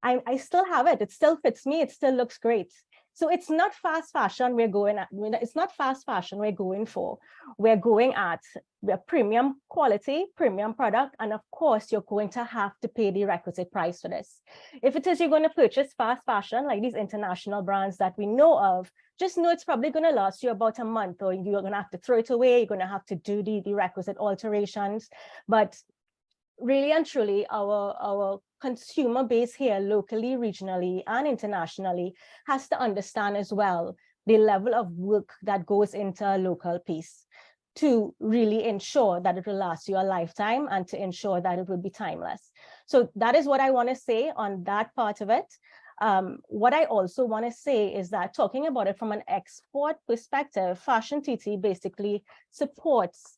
I still have it. It still fits me. It still looks great. So it's not fast fashion we're going at. It's not fast fashion we're going for. We're going at a premium quality, premium product. And of course, you're going to have to pay the requisite price for this. If it is you're going to purchase fast fashion, like these international brands that we know of, just know it's probably going to last you about a month, or you're going to have to throw it away. You're going to have to do the requisite alterations. But really and truly, our consumer base here locally, regionally, and internationally has to understand as well the level of work that goes into a local piece to really ensure that it will last you a lifetime and to ensure that it will be timeless. So that is what I want to say on that part of it. What I also want to say is that, talking about it from an export perspective, FashionTT basically supports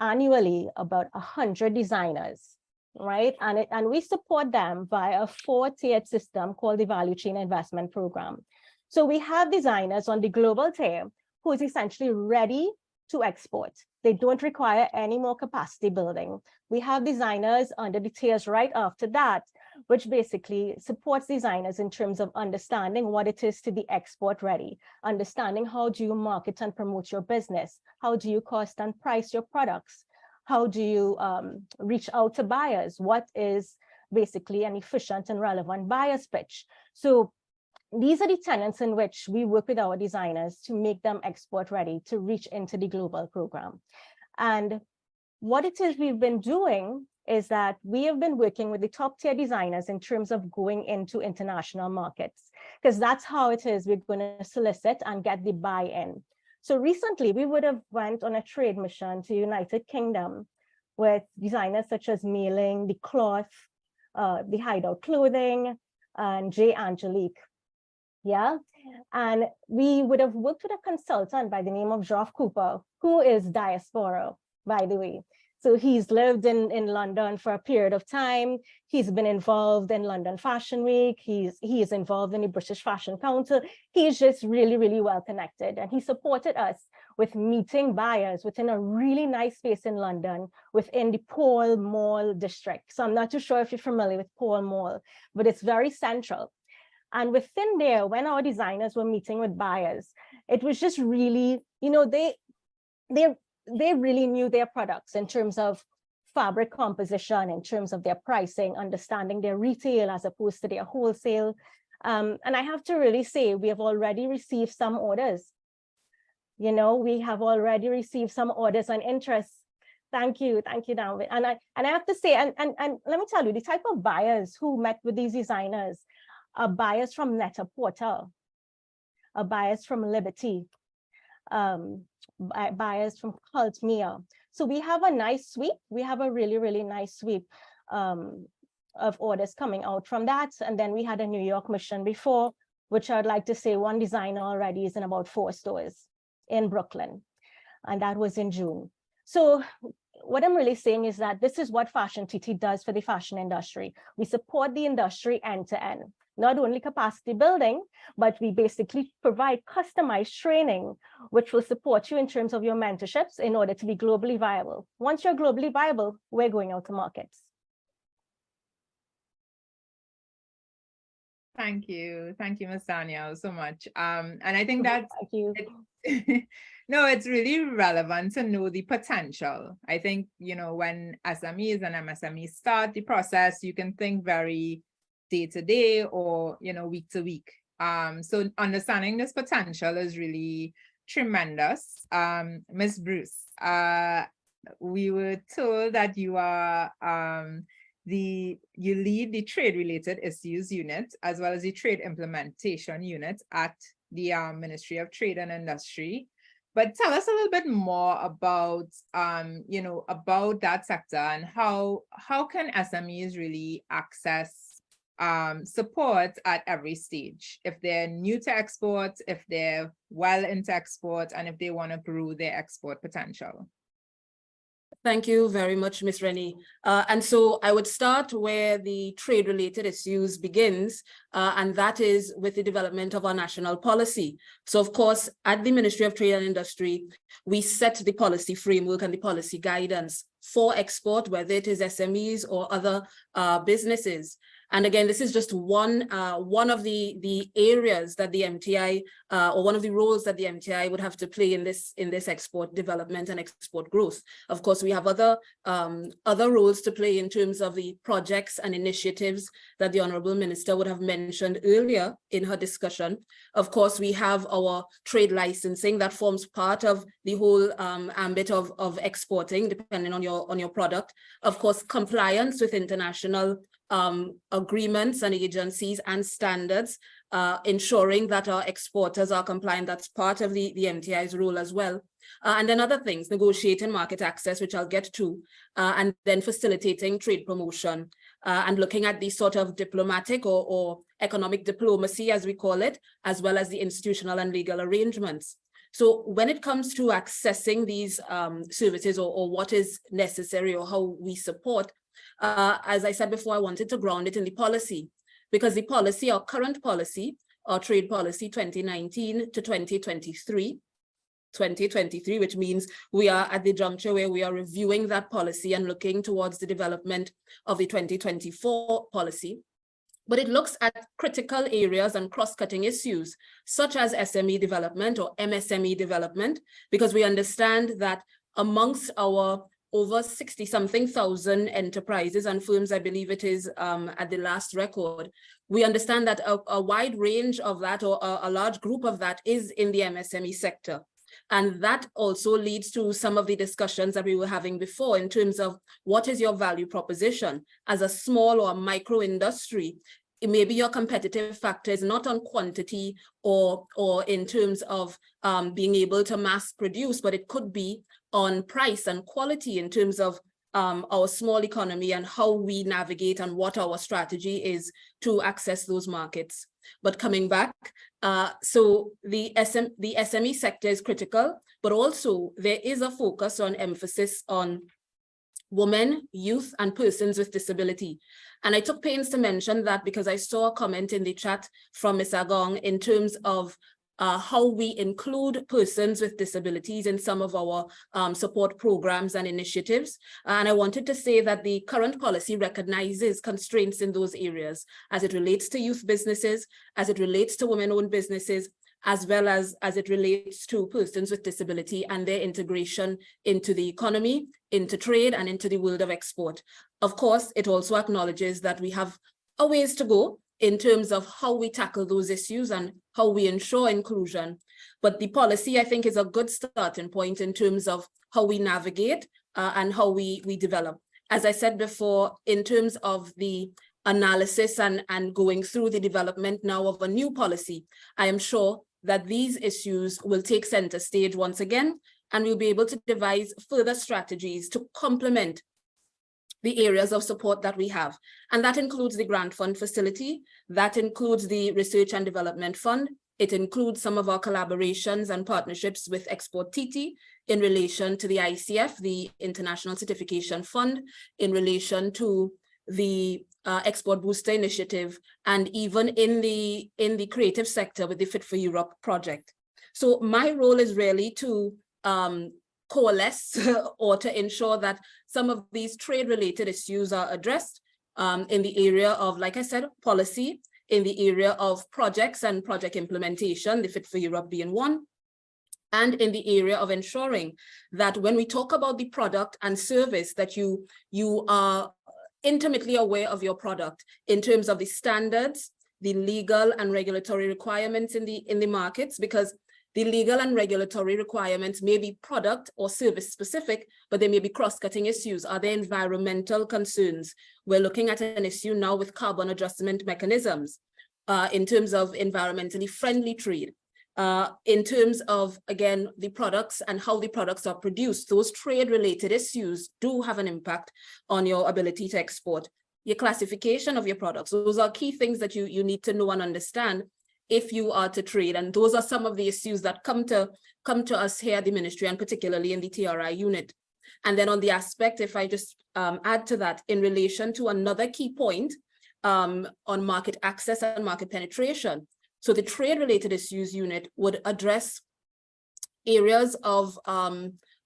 annually about 100 designers, right? And we support them via a 4-tiered system called the Value Chain Investment Program. So we have designers on the global tier who is essentially ready to export. They don't require any more capacity building. We have designers under the tiers right after that, which basically supports designers in terms of understanding what it is to be export ready, understanding how do you market and promote your business, how do you cost and price your products, how do you reach out to buyers, what is basically an efficient and relevant buyer's pitch. So these are the tenets in which we work with our designers to make them export ready to reach into the global program. And what it is we've been doing is that we have been working with the top tier designers in terms of going into international markets, because that's how it is we're going to solicit and get the buy-in. So recently we would have went on a trade mission to United Kingdom with designers such as Mailing, The Cloth, the Hideout Clothing, and J. Angelique. Yeah, and we would have worked with a consultant by the name of Geoff Cooper, who is diaspora, by the way. So he's lived in London for a period of time. He's been involved in London Fashion Week. He is involved in the British Fashion Council. He's just really, really well connected. And he supported us with meeting buyers within a really nice space in London within the Pall Mall district. So I'm not too sure if you're familiar with Pall Mall, but it's very central. And within there, when our designers were meeting with buyers, it was just really, you know, they really knew their products in terms of fabric composition, in terms of their pricing, understanding their retail as opposed to their wholesale. And I have to really say, we have already received some orders. You know, we have already received some orders and interest. Thank you, Navin. And I have to say, and let me tell you, the type of buyers who met with these designers are buyers from Net-a-Porter, are buyers from Liberty, buyers from Cultmere. So we have a nice sweep. We have a really, really nice sweep of orders coming out from that. And then we had a New York mission before, which I'd like to say one designer already is in about 4 stores in Brooklyn. And that was in June. So what I'm really saying is that this is what FashionTT does for the fashion industry. We support the industry end to end. Not only capacity building, but we basically provide customized training, which will support you in terms of your mentorships in order to be globally viable. Once you're globally viable, we're going out to markets. Thank you, Ms. Danielle, so much. And I think that Thank you. no, it's really relevant to know the potential. I think, you know, when SMEs and MSMEs start the process, you can think very day to day or, you know, week to week. So understanding this potential is really tremendous. Ms. Bruce, we were told that you are you lead the trade related issues unit as well as the trade implementation unit at the Ministry of Trade and Industry. But tell us a little bit more about you know, about that sector and how can SMEs really access support at every stage, if they're new to export, if they're well into export, and if they want to grow their export potential. Thank you very much, Ms. Rennie. And so I would start where the trade-related issues begins, and that is with the development of our national policy. So of course, at the Ministry of Trade and Industry, we set the policy framework and the policy guidance for export, whether it is SMEs or other businesses. And again, this is just one of the areas that the MTI, or one of the roles that the MTI would have to play in this export development and export growth. Of course, we have other roles to play in terms of the projects and initiatives that the Honorable Minister would have mentioned earlier in her discussion. Of course, we have our trade licensing that forms part of the whole ambit of exporting, depending on your product. Of course, compliance with international agreements and agencies and standards, ensuring that our exporters are compliant. That's part of the MTI's role as well. And then other things, negotiating market access, which I'll get to, and then facilitating trade promotion, and looking at the sort of diplomatic or economic diplomacy, as we call it, as well as the institutional and legal arrangements. So when it comes to accessing these services or what is necessary or how we support, as I said before, I wanted to ground it in the policy, because the policy, our current policy, our trade policy 2019 to 2023, which means we are at the juncture where we are reviewing that policy and looking towards the development of the 2024 policy. But it looks at critical areas and cross-cutting issues, such as SME development or MSME development, because we understand that amongst our over 60-something thousand enterprises and firms, I believe it is at the last record, we understand that a wide range of that, or a large group of that, is in the MSME sector. And that also leads to some of the discussions that we were having before in terms of what is your value proposition as a small or micro industry. Maybe your competitive factor is not on quantity or in terms of being able to mass produce, but it could be on price and quality in terms of our small economy and how we navigate and what our strategy is to access those markets. But coming back, so the SME sector is critical, but also there is a focus on emphasis on women, youth, and persons with disability. And I took pains to mention that because I saw a comment in the chat from Ms. Agong in terms of how we include persons with disabilities in some of our support programs and initiatives. And I wanted to say that the current policy recognizes constraints in those areas as it relates to youth businesses, as it relates to women-owned businesses, as well as it relates to persons with disability and their integration into the economy, into trade, and into the world of export. Of course, it also acknowledges that we have a ways to go in terms of how we tackle those issues and how we ensure inclusion. But the policy, I think, is a good starting point in terms of how we navigate and how we develop. As I said before, in terms of the analysis and going through the development now of a new policy, I am sure that these issues will take center stage once again, and we'll be able to devise further strategies to complement the areas of support that we have. And that includes the grant fund facility, that includes the research and development fund, it includes some of our collaborations and partnerships with ExporTT in relation to the ICF, the International Certification Fund, in relation to the Export Booster Initiative, and even in the creative sector with the Fit for Europe project. So my role is really to coalesce or to ensure that some of these trade-related issues are addressed in the area of, like I said, policy, in the area of projects and project implementation, the Fit for Europe being one, and in the area of ensuring that when we talk about the product and service, that you are intimately aware of your product in terms of the standards, the legal and regulatory requirements in the markets, because the legal and regulatory requirements may be product or service specific, but they may be cross-cutting issues. Are there environmental concerns? We're looking at an issue now with carbon adjustment mechanisms in terms of environmentally friendly trade. In terms of, again, the products and how the products are produced, those trade-related issues do have an impact on your ability to export. Your classification of your products, those are key things that you need to know and understand if you are to trade. And those are some of the issues that come to us here at the ministry, and particularly in the TRI unit. And then on the aspect, if I just add to that, in relation to another key point on market access and market penetration. So the trade-related issues unit would address areas of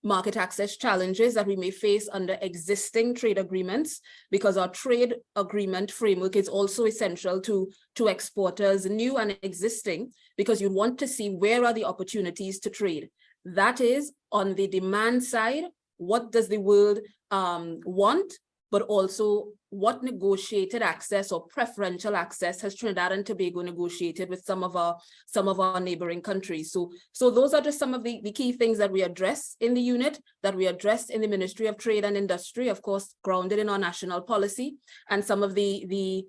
market access challenges that we may face under existing trade agreements, because our trade agreement framework is also essential to exporters, new and existing, because you want to see where are the opportunities to trade. That is on the demand side, what does the world want, but also what negotiated access or preferential access has Trinidad and Tobago negotiated with some of our neighboring countries. So those are just some of the key things that we address in the unit, that we address in the Ministry of Trade and Industry, of course, grounded in our national policy, and some of the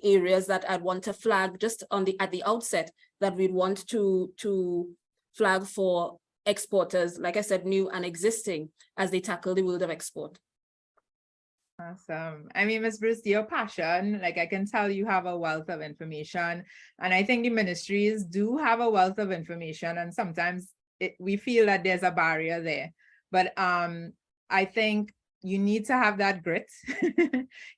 areas that I'd want to flag just at the outset that we'd want to flag for exporters, like I said, new and existing, as they tackle the world of export. Awesome. I mean, Ms. Bruce, your passion, like I can tell you have a wealth of information, and I think the ministries do have a wealth of information, and sometimes we feel that there's a barrier there. But I think you need to have that grit.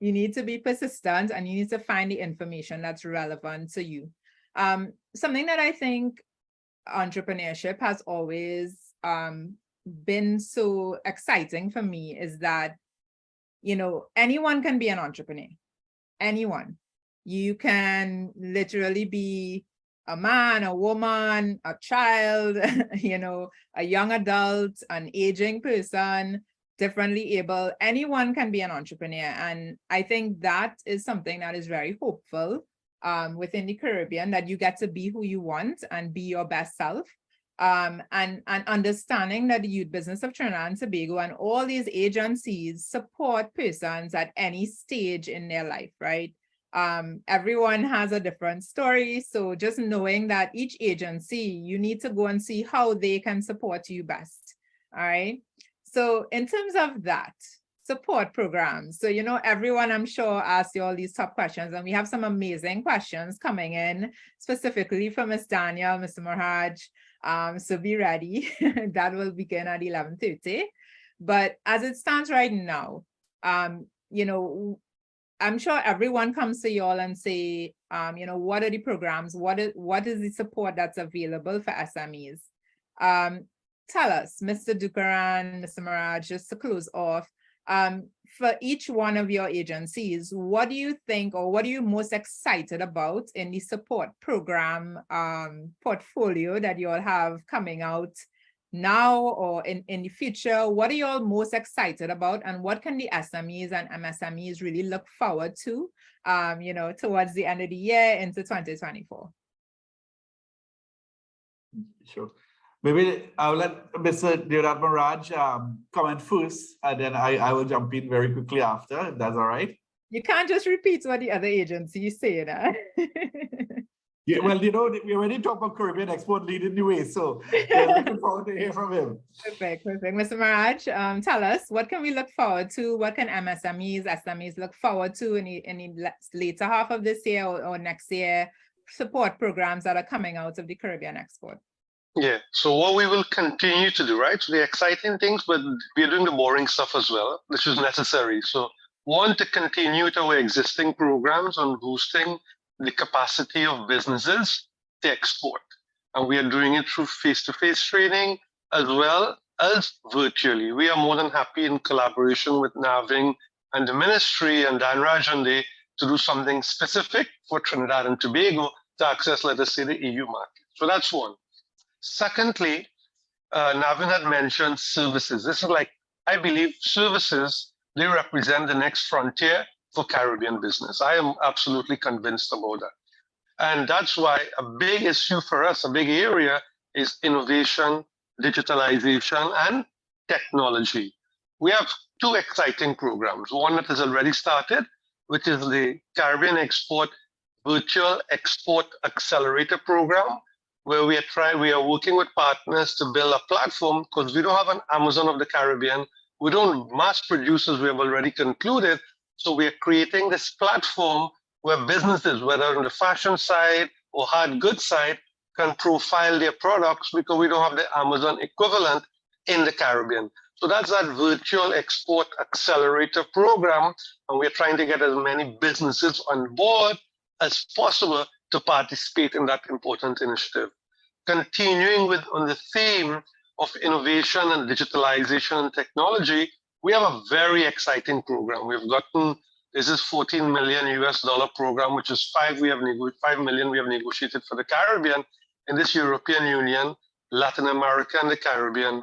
You need to be persistent, and you need to find the information that's relevant to you. Something that I think entrepreneurship has always been so exciting for me is that, you know, anyone can be an entrepreneur. Anyone. You can literally be a man, a woman, a child, you know, a young adult, an aging person, differently able. Anyone can be an entrepreneur. And I think that is something that is very hopeful within the Caribbean, that you get to be who you want and be your best self. And understanding that the Youth Business of Trinidad and Tobago and all these agencies support persons at any stage in their life, right? Everyone has a different story. So just knowing that each agency, you need to go and see how they can support you best, all right? So in terms of that, support programs. So, you know, everyone I'm sure asks you all these top questions, and we have some amazing questions coming in, specifically from Ms. Daniel, Mr. Maharaj. So be ready. That will begin at 11:30. But as it stands right now, you know, I'm sure everyone comes to y'all and say, you know, what are the programs? What is the support that's available for SMEs? Tell us, Mr. Dookeran, Mr. Maharaj, just to close off, for each one of your agencies, what do you think, or what are you most excited about in the support program portfolio that you all have coming out now or in the future? What are you all most excited about, and what can the SMEs and MSMEs really look forward to, you know, towards the end of the year into 2024? Sure. Maybe I'll let Mr. Deodat Maharaj comment first, and then I will jump in very quickly after, if that's all right. You can't just repeat what the other agencies say. Yeah, well, you know, we already talked about Caribbean Export Lead in the way, so we're looking forward to hear from him. Perfect, perfect. Mr. Maharaj, tell us, what can we look forward to? What can MSMEs, SMEs look forward to in the later half of this year or next year? Support programs that are coming out of the Caribbean Export. Yeah, so what we will continue to do, right? So the exciting things, but we're doing the boring stuff as well, which is necessary. So one, to continue with our existing programs on boosting the capacity of businesses to export. And we are doing it through face-to-face training as well as virtually. We are more than happy in collaboration with Navin and the ministry and Dhanraj Harrypersad to do something specific for Trinidad and Tobago to access, let us say, the EU market. So that's one. Secondly, Navin had mentioned services. This is like, I believe services, they represent the next frontier for Caribbean business. I am absolutely convinced about that. And that's why a big issue for us, a big area, is innovation, digitalization, and technology. We have two exciting programs. One that has already started, which is the Caribbean Export Virtual Export Accelerator Program, where we are working with partners to build a platform, because we don't have an Amazon of the Caribbean. We don't mass producers, we have already concluded. So we are creating this platform where businesses, whether on the fashion side or hard goods side, can profile their products, because we don't have the Amazon equivalent in the Caribbean. So that's that Virtual Export Accelerator Program. And we're trying to get as many businesses on board as possible to participate in that important initiative. Continuing on the theme of innovation and digitalization and technology, we have a very exciting program. We've gotten, this is $14 million US program, which is 5 million we have negotiated for the Caribbean in this European Union, Latin America, and the Caribbean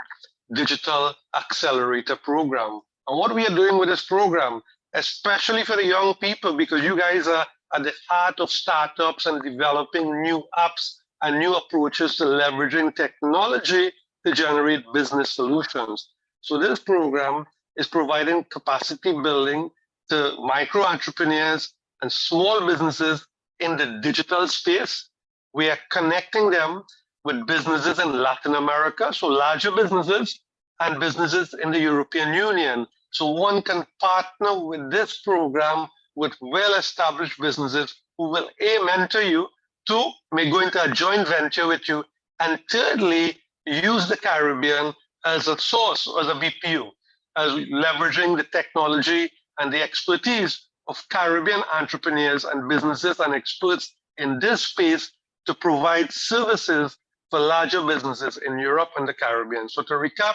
Digital Accelerator Program. And what we are doing with this program, especially for the young people, because you guys are at the heart of startups and developing new apps and new approaches to leveraging technology to generate business solutions. So this program is providing capacity building to micro entrepreneurs and small businesses in the digital space. We are connecting them with businesses in Latin America, so larger businesses, and businesses in the European Union. So one can partner with this program with well-established businesses who will A, mentor you, 2, may go into a joint venture with you, and thirdly, use the Caribbean as a source, as a BPU, as leveraging the technology and the expertise of Caribbean entrepreneurs and businesses and experts in this space to provide services for larger businesses in Europe and the Caribbean. So to recap,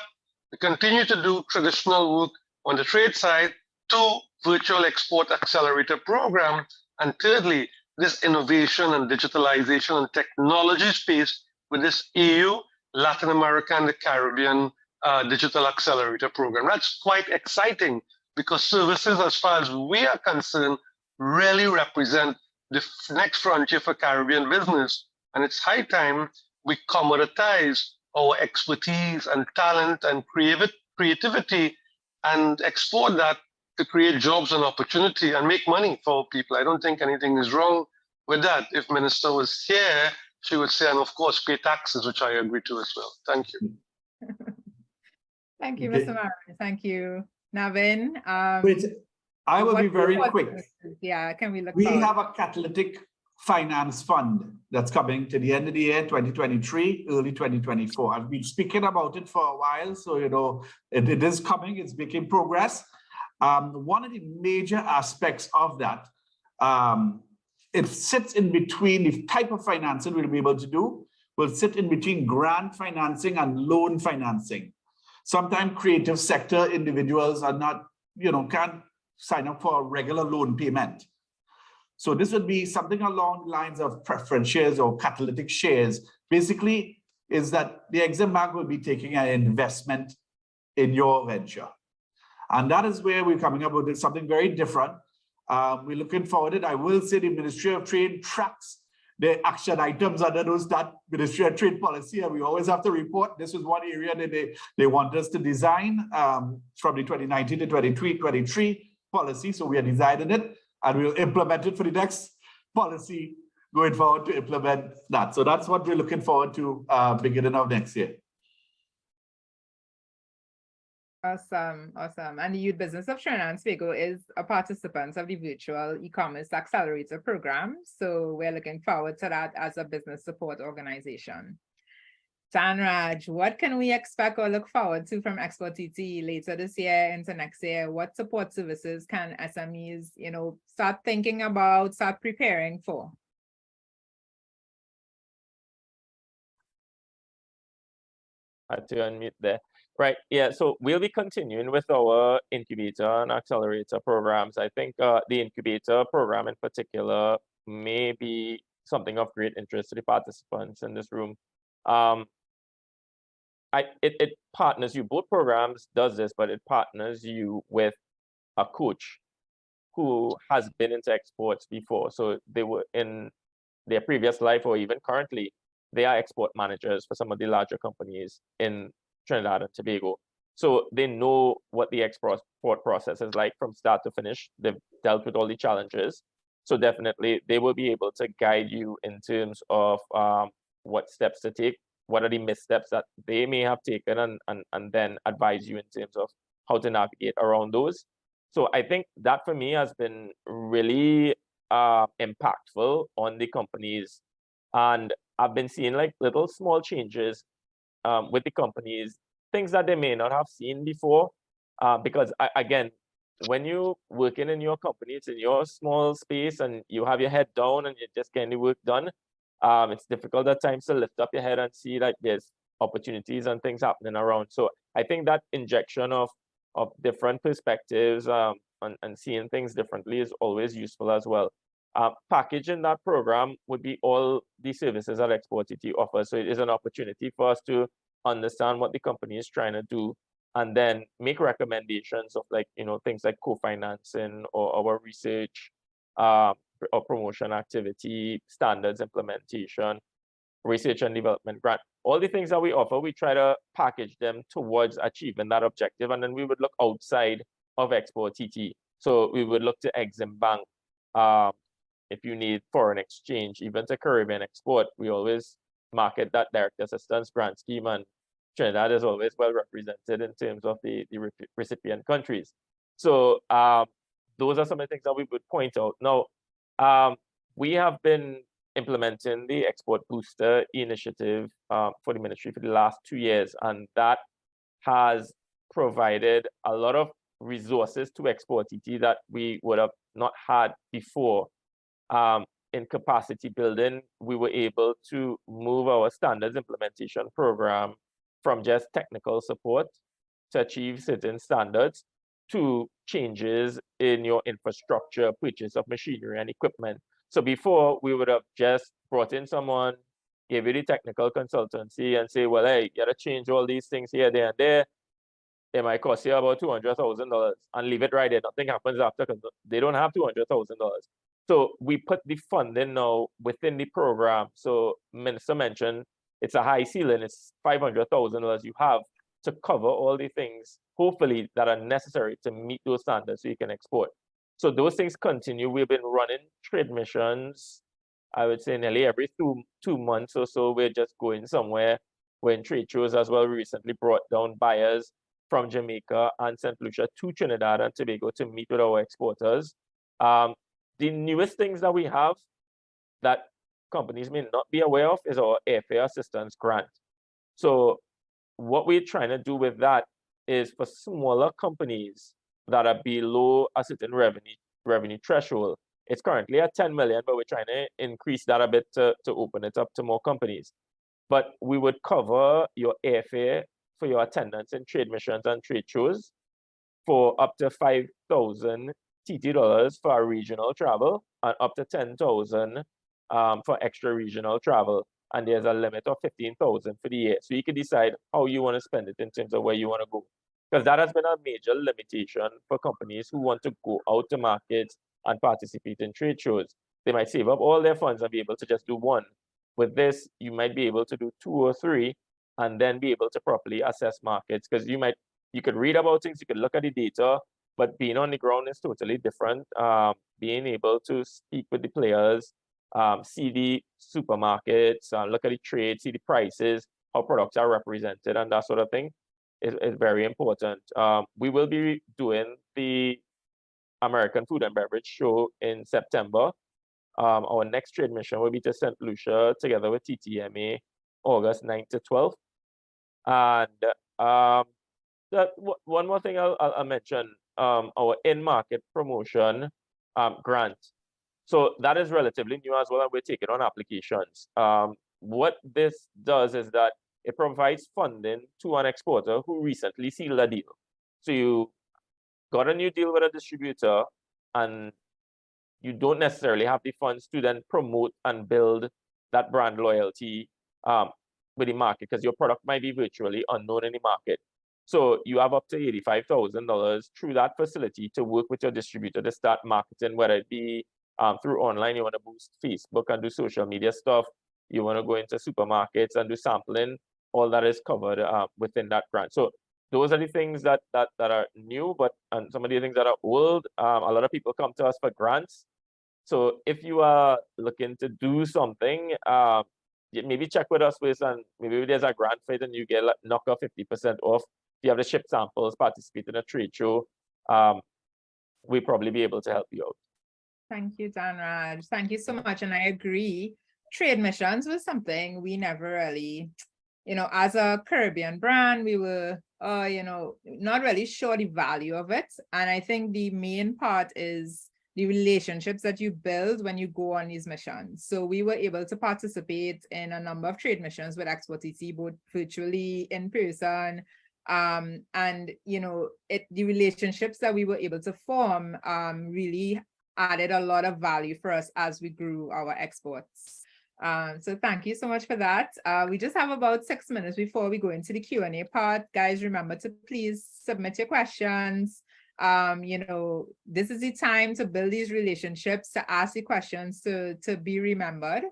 we continue to do traditional work on the trade side, 2, Virtual Export Accelerator Program, and thirdly, this innovation and digitalization and technology space with this EU, Latin America, and the Caribbean Digital Accelerator Program. That's quite exciting, because services, as far as we are concerned, really represent the next frontier for Caribbean business. And it's high time we commoditize our expertise and talent and creativity and export that to create jobs and opportunity and make money for people. I don't think anything is wrong with that. If Minister was here, she would say, and of course, pay taxes, which I agree to as well. Thank you. Thank you, Mr. Maharaj. Thank you. Navin, Wait, I will be very quick. Yeah, can we look We forward? have a catalytic finance fund that's coming to the end of the year, 2023, early 2024. I've been speaking about it for a while, so you know it is coming, it's making progress. One of the major aspects of that, it sits in between the type of financing we'll be able to do, will sit in between grant financing and loan financing. Sometimes creative sector individuals are not, you know, can't sign up for a regular loan payment. So this would be something along the lines of preference shares or catalytic shares. Basically, is that the Eximbank will be taking an investment in your venture. And that is where we're coming up with something very different. We're looking forward to it. I will say the Ministry of Trade tracks the action items under that Ministry of Trade policy, and we always have to report. This is one area that they want us to design from the 2019 to 23 policy. So we are designing it, and we'll implement it for the next policy going forward to implement that. So that's what we're looking forward to beginning of next year. Awesome, awesome. And the Youth Business of Trinidad and Tobago is a participant of the virtual e-commerce accelerator program. So we're looking forward to that as a business support organization. Dhanraj, what can we expect or look forward to from ExporTT later this year into next year? What support services can SMEs, you know, start thinking about, start preparing for? I had to unmute there. Right, yeah, so we'll be continuing with our incubator and accelerator programs. I think the incubator program in particular may be something of great interest to the participants in this room. It partners you, both programs does this, but it partners you with a coach who has been into exports before. So they were in their previous life or even currently, they are export managers for some of the larger companies in Trinidad and Tobago. So they know what the export process is like from start to finish. They've dealt with all the challenges. So definitely they will be able to guide you in terms of what steps to take, what are the missteps that they may have taken, and then advise you in terms of how to navigate around those. So I think that for me has been really impactful on the companies. And I've been seeing like little small changes with the companies, things that they may not have seen before, because again, when you working in your company, it's in your small space and you have your head down and you're just getting the work done. It's difficult at times to lift up your head and see like there's opportunities and things happening around. So I think that injection of different perspectives and seeing things differently is always useful as well. Packaging that program would be all the services that ExporTT offers. So it is an opportunity for us to understand what the company is trying to do and then make recommendations of like, you know, things like co-financing or our research or promotion activity, standards implementation, research and development grant. All the things that we offer, we try to package them towards achieving that objective. And then we would look outside of ExporTT. So we would look to Eximbank. If you need foreign exchange, even to Caribbean export, we always market that direct assistance grant scheme, and Trinidad is always well represented in terms of the recipient countries. So those are some of the things that we would point out. Now, we have been implementing the Export Booster initiative for the ministry for the last 2 years, and that has provided a lot of resources to ExporTT that we would have not had before. In capacity building, we were able to move our standards implementation program from just technical support to achieve certain standards to changes in your infrastructure, purchase of machinery and equipment. So before, we would have just brought in someone, gave you the technical consultancy and say, well, hey, you gotta change all these things here, there, and there. It might cost you about $200,000 and leave it right there. Nothing happens after because they don't have $200,000. So we put the funding now within the program. So Minister mentioned it's a high ceiling, it's $500,000 you have to cover all the things, hopefully, that are necessary to meet those standards so you can export. So those things continue. We've been running trade missions, I would say nearly every two months or so. We're just going somewhere. We're in trade shows as well. We recently brought down buyers from Jamaica and St. Lucia to Trinidad and Tobago to meet with our exporters. The newest things that we have that companies may not be aware of is our airfare assistance grant. So what we're trying to do with that is for smaller companies that are below a certain revenue threshold. It's currently at 10 million, but we're trying to increase that a bit to open it up to more companies. But we would cover your airfare for your attendance in trade missions and trade shows for up to 5,000 TT dollars for regional travel and up to 10,000 for extra regional travel. And there's a limit of 15,000 for the year. So you can decide how you want to spend it in terms of where you want to go. Because that has been a major limitation for companies who want to go out to markets and participate in trade shows. They might save up all their funds and be able to just do one. With this, you might be able to do 2 or 3 and then be able to properly assess markets, because you could read about things, you could look at the data, but being on the ground is totally different. Being able to speak with the players, see the supermarkets, look at the trade, see the prices, how products are represented, and that sort of thing is very important. We will be doing the American Food and Beverage Show in September. Our next trade mission will be to St. Lucia together with TTMA, August 9th to 12th. And one more thing I'll mention, our in-market promotion grant. So that is relatively new as well, and we're taking on applications. What this does is that it provides funding to an exporter who recently sealed a deal. So you got a new deal with a distributor, and you don't necessarily have the funds to then promote and build that brand loyalty with the market, because your product might be virtually unknown in the market. So you have up to $85,000 through that facility to work with your distributor to start marketing, whether it be through online, you want to boost Facebook and do social media stuff, you want to go into supermarkets and do sampling, all that is covered within that grant. So those are the things that are new, and some of the things that are old. A lot of people come to us for grants. So if you are looking to do something, maybe check with us first, and maybe there's a grant for it and you get like knock off 50% off. If you have to ship samples, participate in a trade show, we'll probably be able to help you out. Thank you, Dhanraj. Thank you so much. And I agree. Trade missions was something we never really, as a Caribbean brand, we were, not really sure the value of it. And I think the main part is the relationships that you build when you go on these missions. So we were able to participate in a number of trade missions with ExporTT, both virtually, in person. And, the relationships that we were able to form really added a lot of value for us as we grew our exports. So thank you so much for that. We just have about 6 minutes before we go into the Q&A part. Guys, remember to please submit your questions. This is the time to build these relationships, to ask the questions, to be remembered.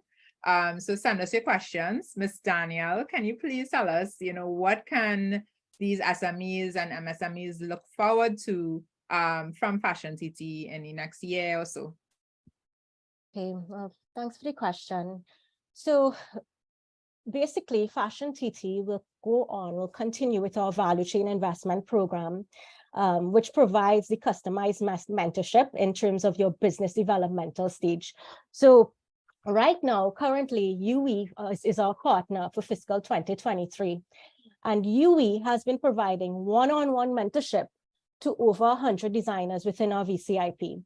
So send us your questions. Ms. Danielle, can you please tell us, what can these SMEs and MSMEs look forward to from FashionTT in the next year or so? Okay, well, thanks for the question. So basically, FashionTT will continue with our value chain investment program, which provides the customized mentorship in terms of your business developmental stage. So right now, currently, UE is our partner for fiscal 2023. And UE has been providing one-on-one mentorship to over 100 designers within our VCIP.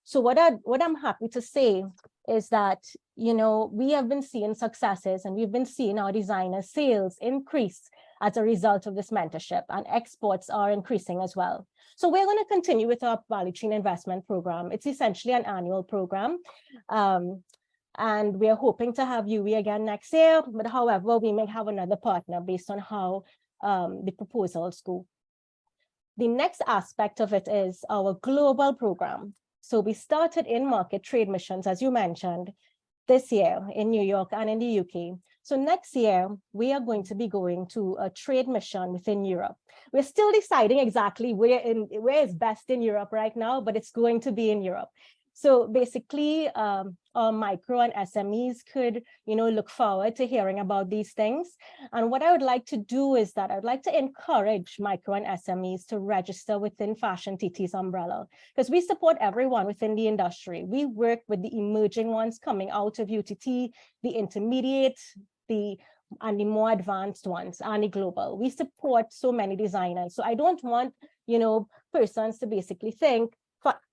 So what I'm happy to say is that, we have been seeing successes, and we've been seeing our designer sales increase as a result of this mentorship, and exports are increasing as well. So we're going to continue with our value chain investment program. It's essentially an annual program. And we are hoping to have UE again next year, but however, we may have another partner based on how the proposals go. The next aspect of it is our global program. So we started in-market trade missions, as you mentioned, this year in New York and in the UK. So next year, we are going to be going to a trade mission within Europe. We're still deciding exactly where is best in Europe right now, but it's going to be in Europe. So basically, our micro and SMEs could, look forward to hearing about these things. And what I would like to do is that I would like to encourage micro and SMEs to register within FashionTT's umbrella, because we support everyone within the industry. We work with the emerging ones coming out of UTT, the intermediate, and the more advanced ones, and the global. We support so many designers. So I don't want, persons to basically think,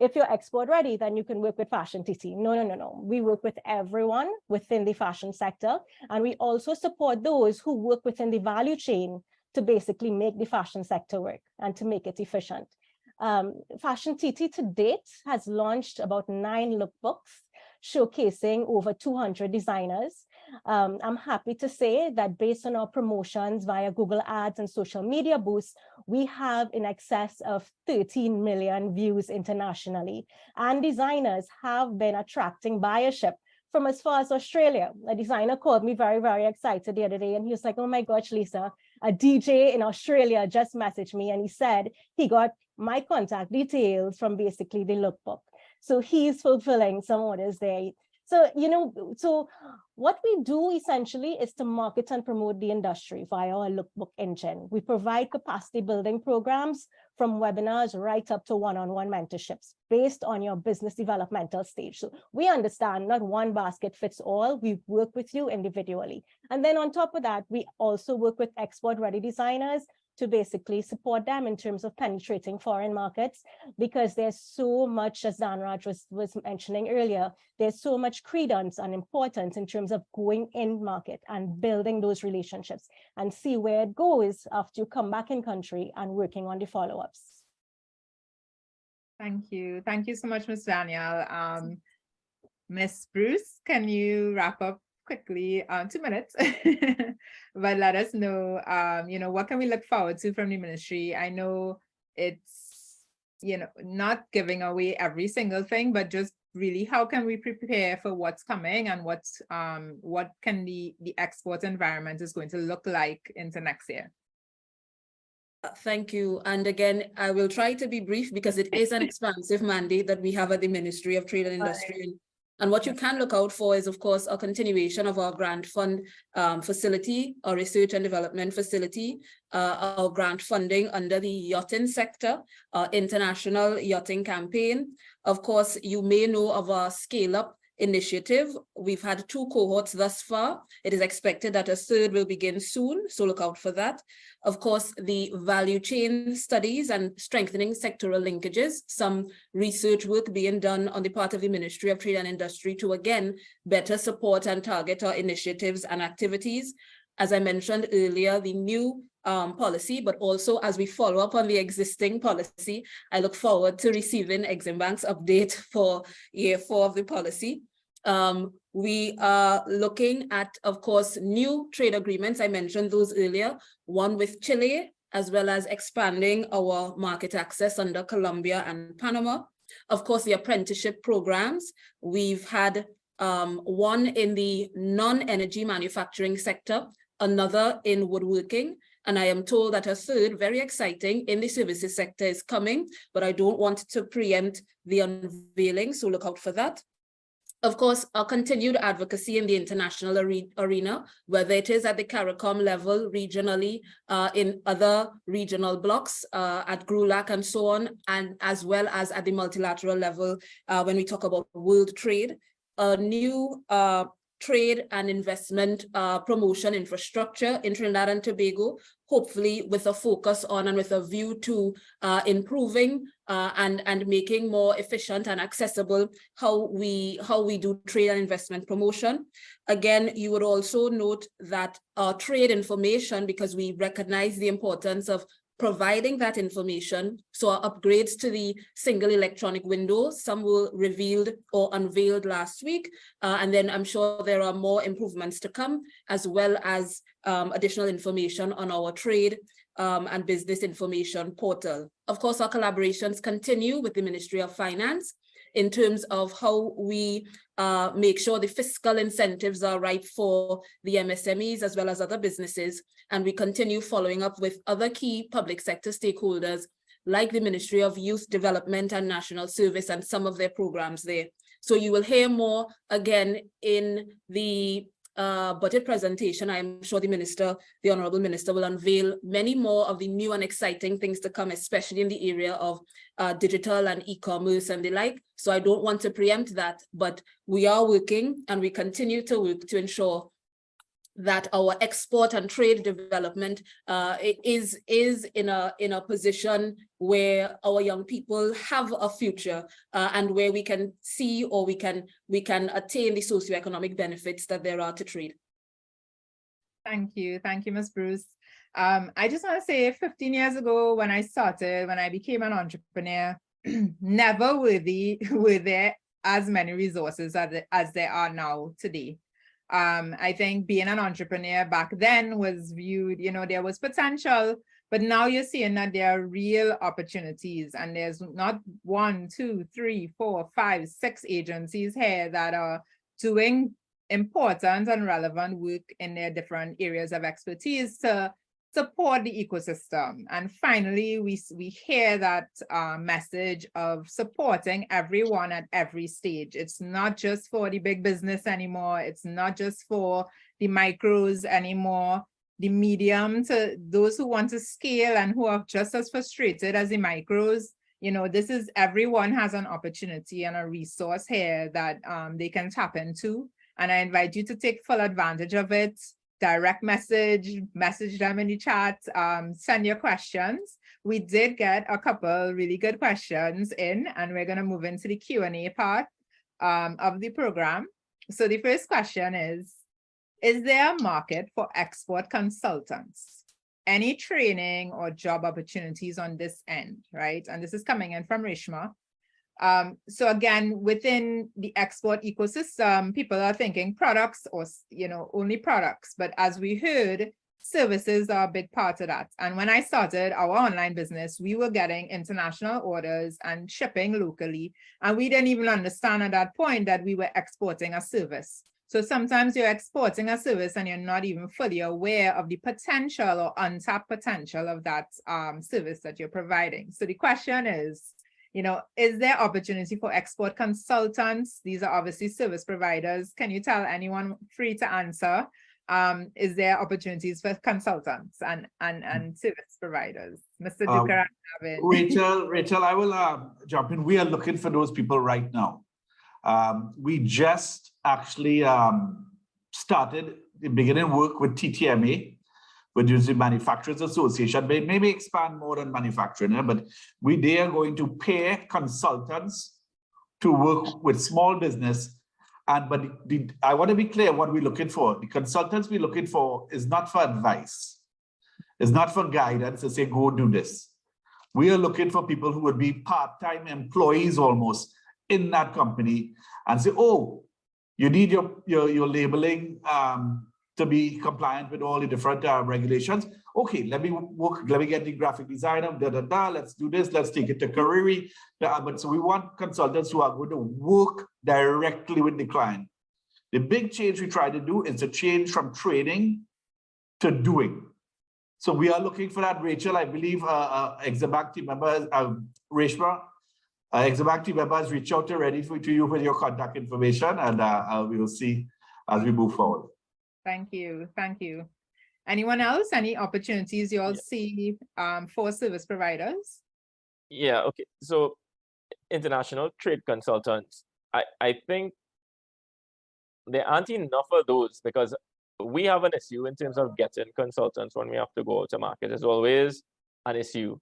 if you're export ready, then you can work with FashionTT. No. We work with everyone within the fashion sector. And we also support those who work within the value chain to basically make the fashion sector work and to make it efficient. FashionTT to date has launched about 9 lookbooks, showcasing over 200 designers. I'm happy to say that based on our promotions via Google Ads and social media boosts, we have in excess of 13 million views internationally. And designers have been attracting buyership from as far as Australia. A designer called me very, very excited the other day, and he was like, oh my gosh, Lisa, a DJ in Australia just messaged me, and he said he got my contact details from basically the lookbook. So he's fulfilling some orders there. So, so what we do essentially is to market and promote the industry via our lookbook engine. We provide capacity building programs from webinars right up to one-on-one mentorships based on your business developmental stage. So we understand not one basket fits all. We work with you individually. And then on top of that, we also work with export-ready designers to basically support them in terms of penetrating foreign markets, because there's so much, as Dhanraj was mentioning earlier, there's so much credence and importance in terms of going in market and building those relationships and see where it goes after you come back in country and working on the follow-ups. Thank you. Thank you so much, Ms. Danielle. Ms. Bruce, can you wrap up quickly, 2 minutes, but let us know, what can we look forward to from the ministry? I know it's, not giving away every single thing, but just really how can we prepare for what's coming and what can the export environment is going to look like into next year? Thank you. And again, I will try to be brief because it is an expansive mandate that we have at the Ministry of Trade and Industry. And what you can look out for is, of course, a continuation of our grant fund facility, our research and development facility, our grant funding under the yachting sector, our international yachting campaign. Of course, you may know of our scale-up initiative. We've had 2 cohorts thus far. It is expected that a 3rd will begin soon, so look out for that. Of course, the value chain studies and strengthening sectoral linkages, some research work being done on the part of the Ministry of Trade and Industry to, again, better support and target our initiatives and activities. As I mentioned earlier, the new policy, but also as we follow up on the existing policy, I look forward to receiving Eximbank's update for year 4 of the policy. We are looking at, of course, new trade agreements. I mentioned those earlier, one with Chile, as well as expanding our market access under Colombia and Panama. Of course, the apprenticeship programs. We've had one in the non-energy manufacturing sector, another in woodworking, and I am told that a 3rd, very exciting, in the services sector is coming, but I don't want to preempt the unveiling, so look out for that. Of course, our continued advocacy in the international arena, whether it is at the CARICOM level, regionally, in other regional blocks, at GRULAC and so on, and as well as at the multilateral level, when we talk about world trade. A new trade and investment promotion infrastructure in Trinidad and Tobago, hopefully with a focus on and with a view to improving and making more efficient and accessible how we do trade and investment promotion. Again, you would also note that our trade information, because we recognize the importance of providing that information. So our upgrades to the single electronic window, some were revealed or unveiled last week. And then I'm sure there are more improvements to come, as well as additional information on our trade and business information portal. Of course, our collaborations continue with the Ministry of Finance in terms of how we make sure the fiscal incentives are right for the MSMEs as well as other businesses. And we continue following up with other key public sector stakeholders like the Ministry of Youth Development and National Service and some of their programs there. So you will hear more again in the budget presentation. I'm sure the Honorable Minister will unveil many more of the new and exciting things to come, especially in the area of digital and e-commerce and the like. So I don't want to preempt that, but we are working and we continue to work to ensure that our export and trade development is in a position where our young people have a future and where we can see or we can attain the socioeconomic benefits that there are to trade. Thank you, Ms. Bruce. I just want to say 15 years ago when I became an entrepreneur, never were there as many resources as there are now today. I think being an entrepreneur back then was viewed, there was potential, but now you're seeing that there are real opportunities, and there's not 1, 2, 3, 4, 5, 6 agencies here that are doing important and relevant work in their different areas of expertise to support the ecosystem. And finally, we hear that message of supporting everyone at every stage. It's not just for the big business anymore. It's not just for the micros anymore. The medium to those who want to scale and who are just as frustrated as the micros. This is everyone has an opportunity and a resource here that they can tap into. And I invite you to take full advantage of it. Direct message them in the chat, send your questions. We did get a couple really good questions in, and we're going to move into the Q&A part of the program. So the first question is there a market for export consultants? Any training or job opportunities on this end, right? And this is coming in from Rishma. So again, within the export ecosystem, people are thinking products or, only products. But as we heard, services are a big part of that. And when I started our online business, we were getting international orders and shipping locally. And we didn't even understand at that point that we were exporting a service. So sometimes you're exporting a service and you're not even fully aware of the potential or untapped potential of that service that you're providing. So the question is, is there opportunity for export consultants? These are obviously service providers. Can you tell anyone free to answer? Is there opportunities for consultants and service providers? Mr. Dookeran, Rachel, I will jump in. We are looking for those people right now. We just actually started the beginning work with TTMA, which is the Manufacturers Association, but maybe expand more on manufacturing, but they are going to pay consultants to work with small business. But I want to be clear what we're looking for. The consultants we're looking for is not for advice. It's not for guidance to say, go do this. We are looking for people who would be part-time employees almost in that company and say, oh, you need your labeling to be compliant with all the different regulations. Okay, let me get the graphic designer, let's do this, let's take it to Kariri. But so we want consultants who are going to work directly with the client. The big change we try to do is to change from training to doing. So we are looking for that, Rachel. I believe Eximbank team member, Reshma, Eximbank team member has reached out already to you with your contact information, and we will see as we move forward. Thank you. Anyone else? Any opportunities you all see for service providers? Yeah, okay. So international trade consultants, I think there aren't enough of those because we have an issue in terms of getting consultants when we have to go out to market. It's always an issue.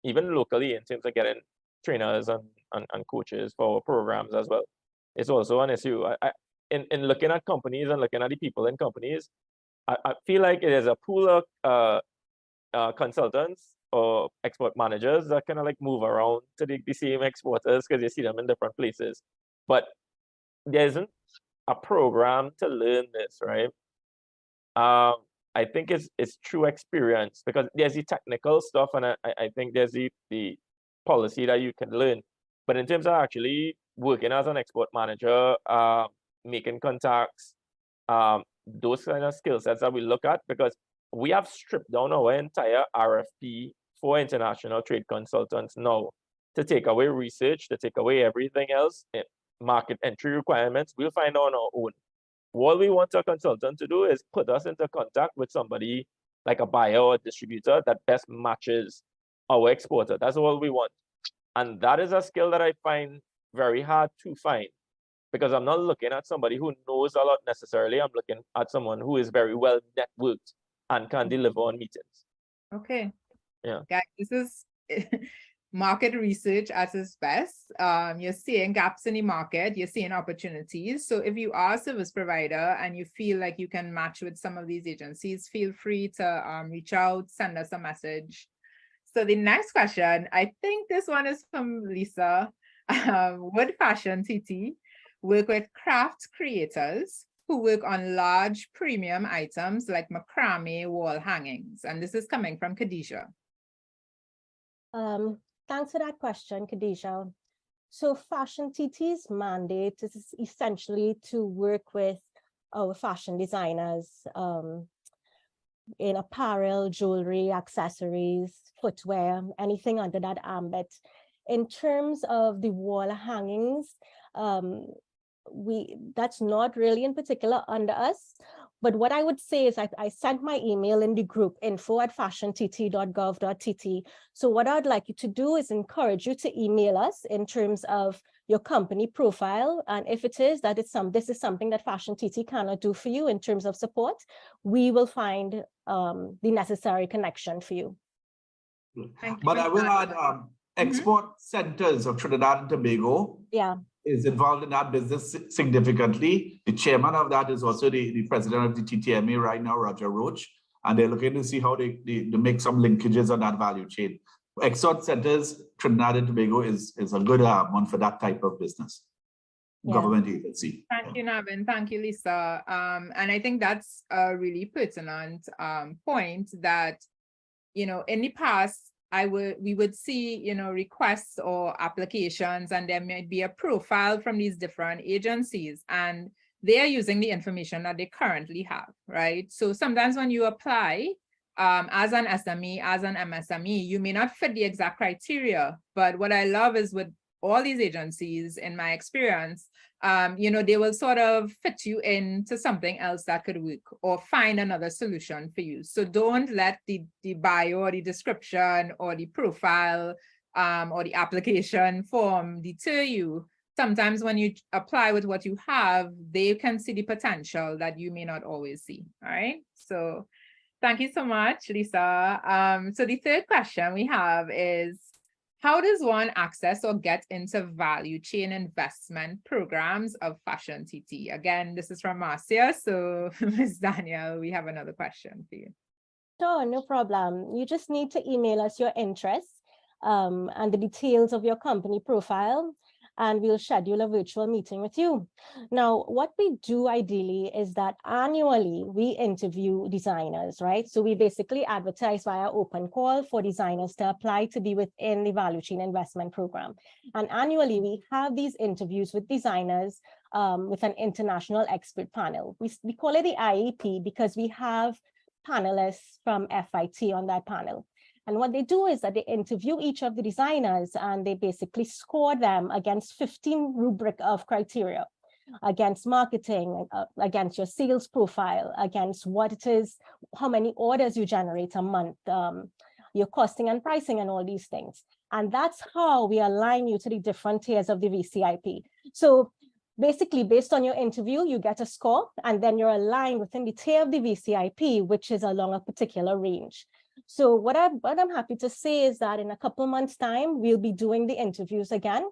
Even locally in terms of getting trainers and coaches for programs as well. It's also an issue. In looking at companies and looking at the people in companies, I feel like it is a pool of consultants or export managers that kind of like move around to the same exporters because you see them in different places. But there isn't a program to learn this, right? I think it's true experience because there's the technical stuff and I think there's the policy that you can learn. But in terms of actually working as an export manager, making contacts, those kind of skill sets that we look at because we have stripped down our entire RFP for international trade consultants now to take away research, to take away everything else, market entry requirements. We'll find on our own. All we want a consultant to do is put us into contact with somebody like a buyer or a distributor that best matches our exporter. That's all we want. And that is a skill that I find very hard to find, because I'm not looking at somebody who knows a lot necessarily. I'm looking at someone who is very well networked and can deliver on meetings. Okay. Yeah. Guys, this is market research at its best. You're seeing gaps in the market, you're seeing opportunities. So if you are a service provider and you feel like you can match with some of these agencies, feel free to reach out, send us a message. So the next question, I think this one is from Lisa. Would FashionTT work with craft creators who work on large premium items like macrame wall hangings? And this is coming from Khadijah. Thanks for that question, Khadijah. So FashionTT's mandate is essentially to work with our fashion designers in apparel, jewelry, accessories, footwear, anything under that ambit. In terms of the wall hangings, that's not really in particular under us. But what I would say is I sent my email in the group info@fashiontt.gov.tt. So what I'd like you to do is encourage you to email us in terms of your company profile. And if it is that this is something that FashionTT cannot do for you in terms of support, we will find the necessary connection for you. But I will add, export centers of Trinidad and Tobago is involved in that business significantly. The chairman of that is also the president of the TTMA right now, Roger Roach, and they're looking to see how they make some linkages on that value chain. Export centers, Trinidad and Tobago is a good one for that type of business. Government agency. Thank you, Navin. Thank you, Lisa. And I think that's a really pertinent point that, in the past, we would see, requests or applications, and there might be a profile from these different agencies, and they are using the information that they currently have, right? So sometimes when you apply as an SME, as an MSME, you may not fit the exact criteria, but what I love is with all these agencies, in my experience, they will sort of fit you into something else that could work or find another solution for you. So don't let the bio or the description or the profile or the application form deter you. Sometimes when you apply with what you have, they can see the potential that you may not always see. All right. So thank you so much, Lisa. So the third question we have is, how does one access or get into value chain investment programs of FashionTT? Again, this is from Marcia. So Ms. Danielle, we have another question for you. Sure, no problem. You just need to email us your interests and the details of your company profile, and we'll schedule a virtual meeting with you. Now, what we do ideally is that annually we interview designers, right? So we basically advertise via open call for designers to apply to be within the value chain investment program. And annually we have these interviews with designers with an international expert panel. We call it the IEP because we have panelists from FIT on that panel. And what they do is that they interview each of the designers and they basically score them against 15 rubric of criteria, against marketing, against your sales profile, against what it is, how many orders you generate a month, your costing and pricing and all these things. And that's how we align you to the different tiers of the VCIP. So basically, based on your interview, you get a score, and then you're aligned within the tier of the VCIP, which is along a particular range. So what I'm happy to say is that in a couple of months' time, we'll be doing the interviews again.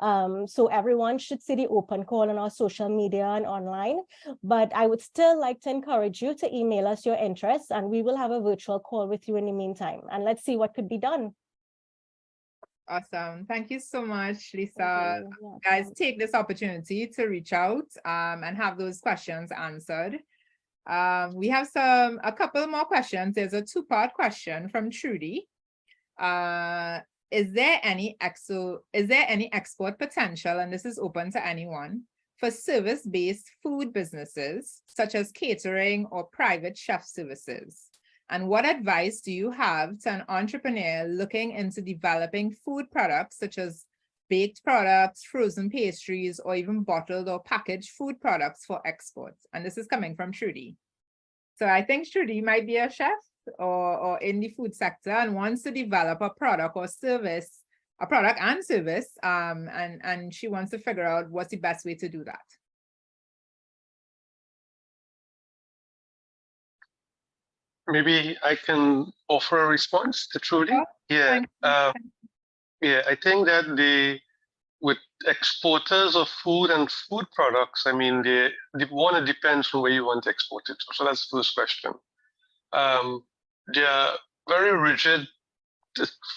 So everyone should see the open call on our social media and online. But I would still like to encourage you to email us your interests, and we will have a virtual call with you in the meantime. And let's see what could be done. Awesome. Thank you so much, Lisa. Guys, take this opportunity to reach out and have those questions answered. We have a couple more questions. There's a two-part question from Trudy. Is there any export potential, and this is open to anyone, for service-based food businesses such as catering or private chef services? And what advice do you have to an entrepreneur looking into developing food products such as baked products, frozen pastries, or even bottled or packaged food products for export? And this is coming from Trudy. So I think Trudy might be a chef or in the food sector and wants to develop a product or service, a product and service, and she wants to figure out what's the best way to do that. Maybe I can offer a response to Trudy. Yeah, yeah. I think that with exporters of food and food products, I mean, the one, it depends on where you want to export it. So that's the first question. They are very rigid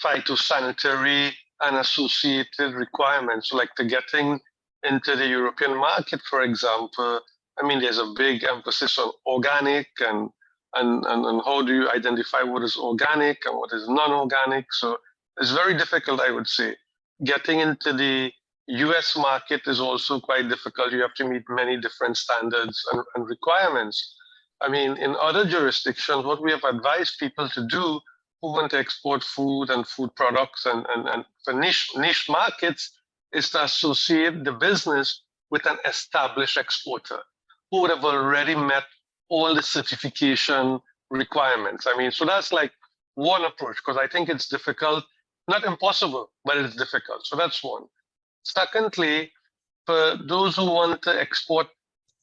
phytosanitary and associated requirements, like the getting into the European market, for example. I mean, there's a big emphasis on organic and how do you identify what is organic and what is non-organic. So it's very difficult, I would say. Getting into the US market is also quite difficult. You have to meet many different standards and requirements. I mean, in other jurisdictions, what we have advised people to do who want to export food and food products and for niche markets is to associate the business with an established exporter who would have already met all the certification requirements. I mean, so that's like one approach, because I think it's difficult, not impossible, but it's difficult. So that's one. Secondly, for those who want to export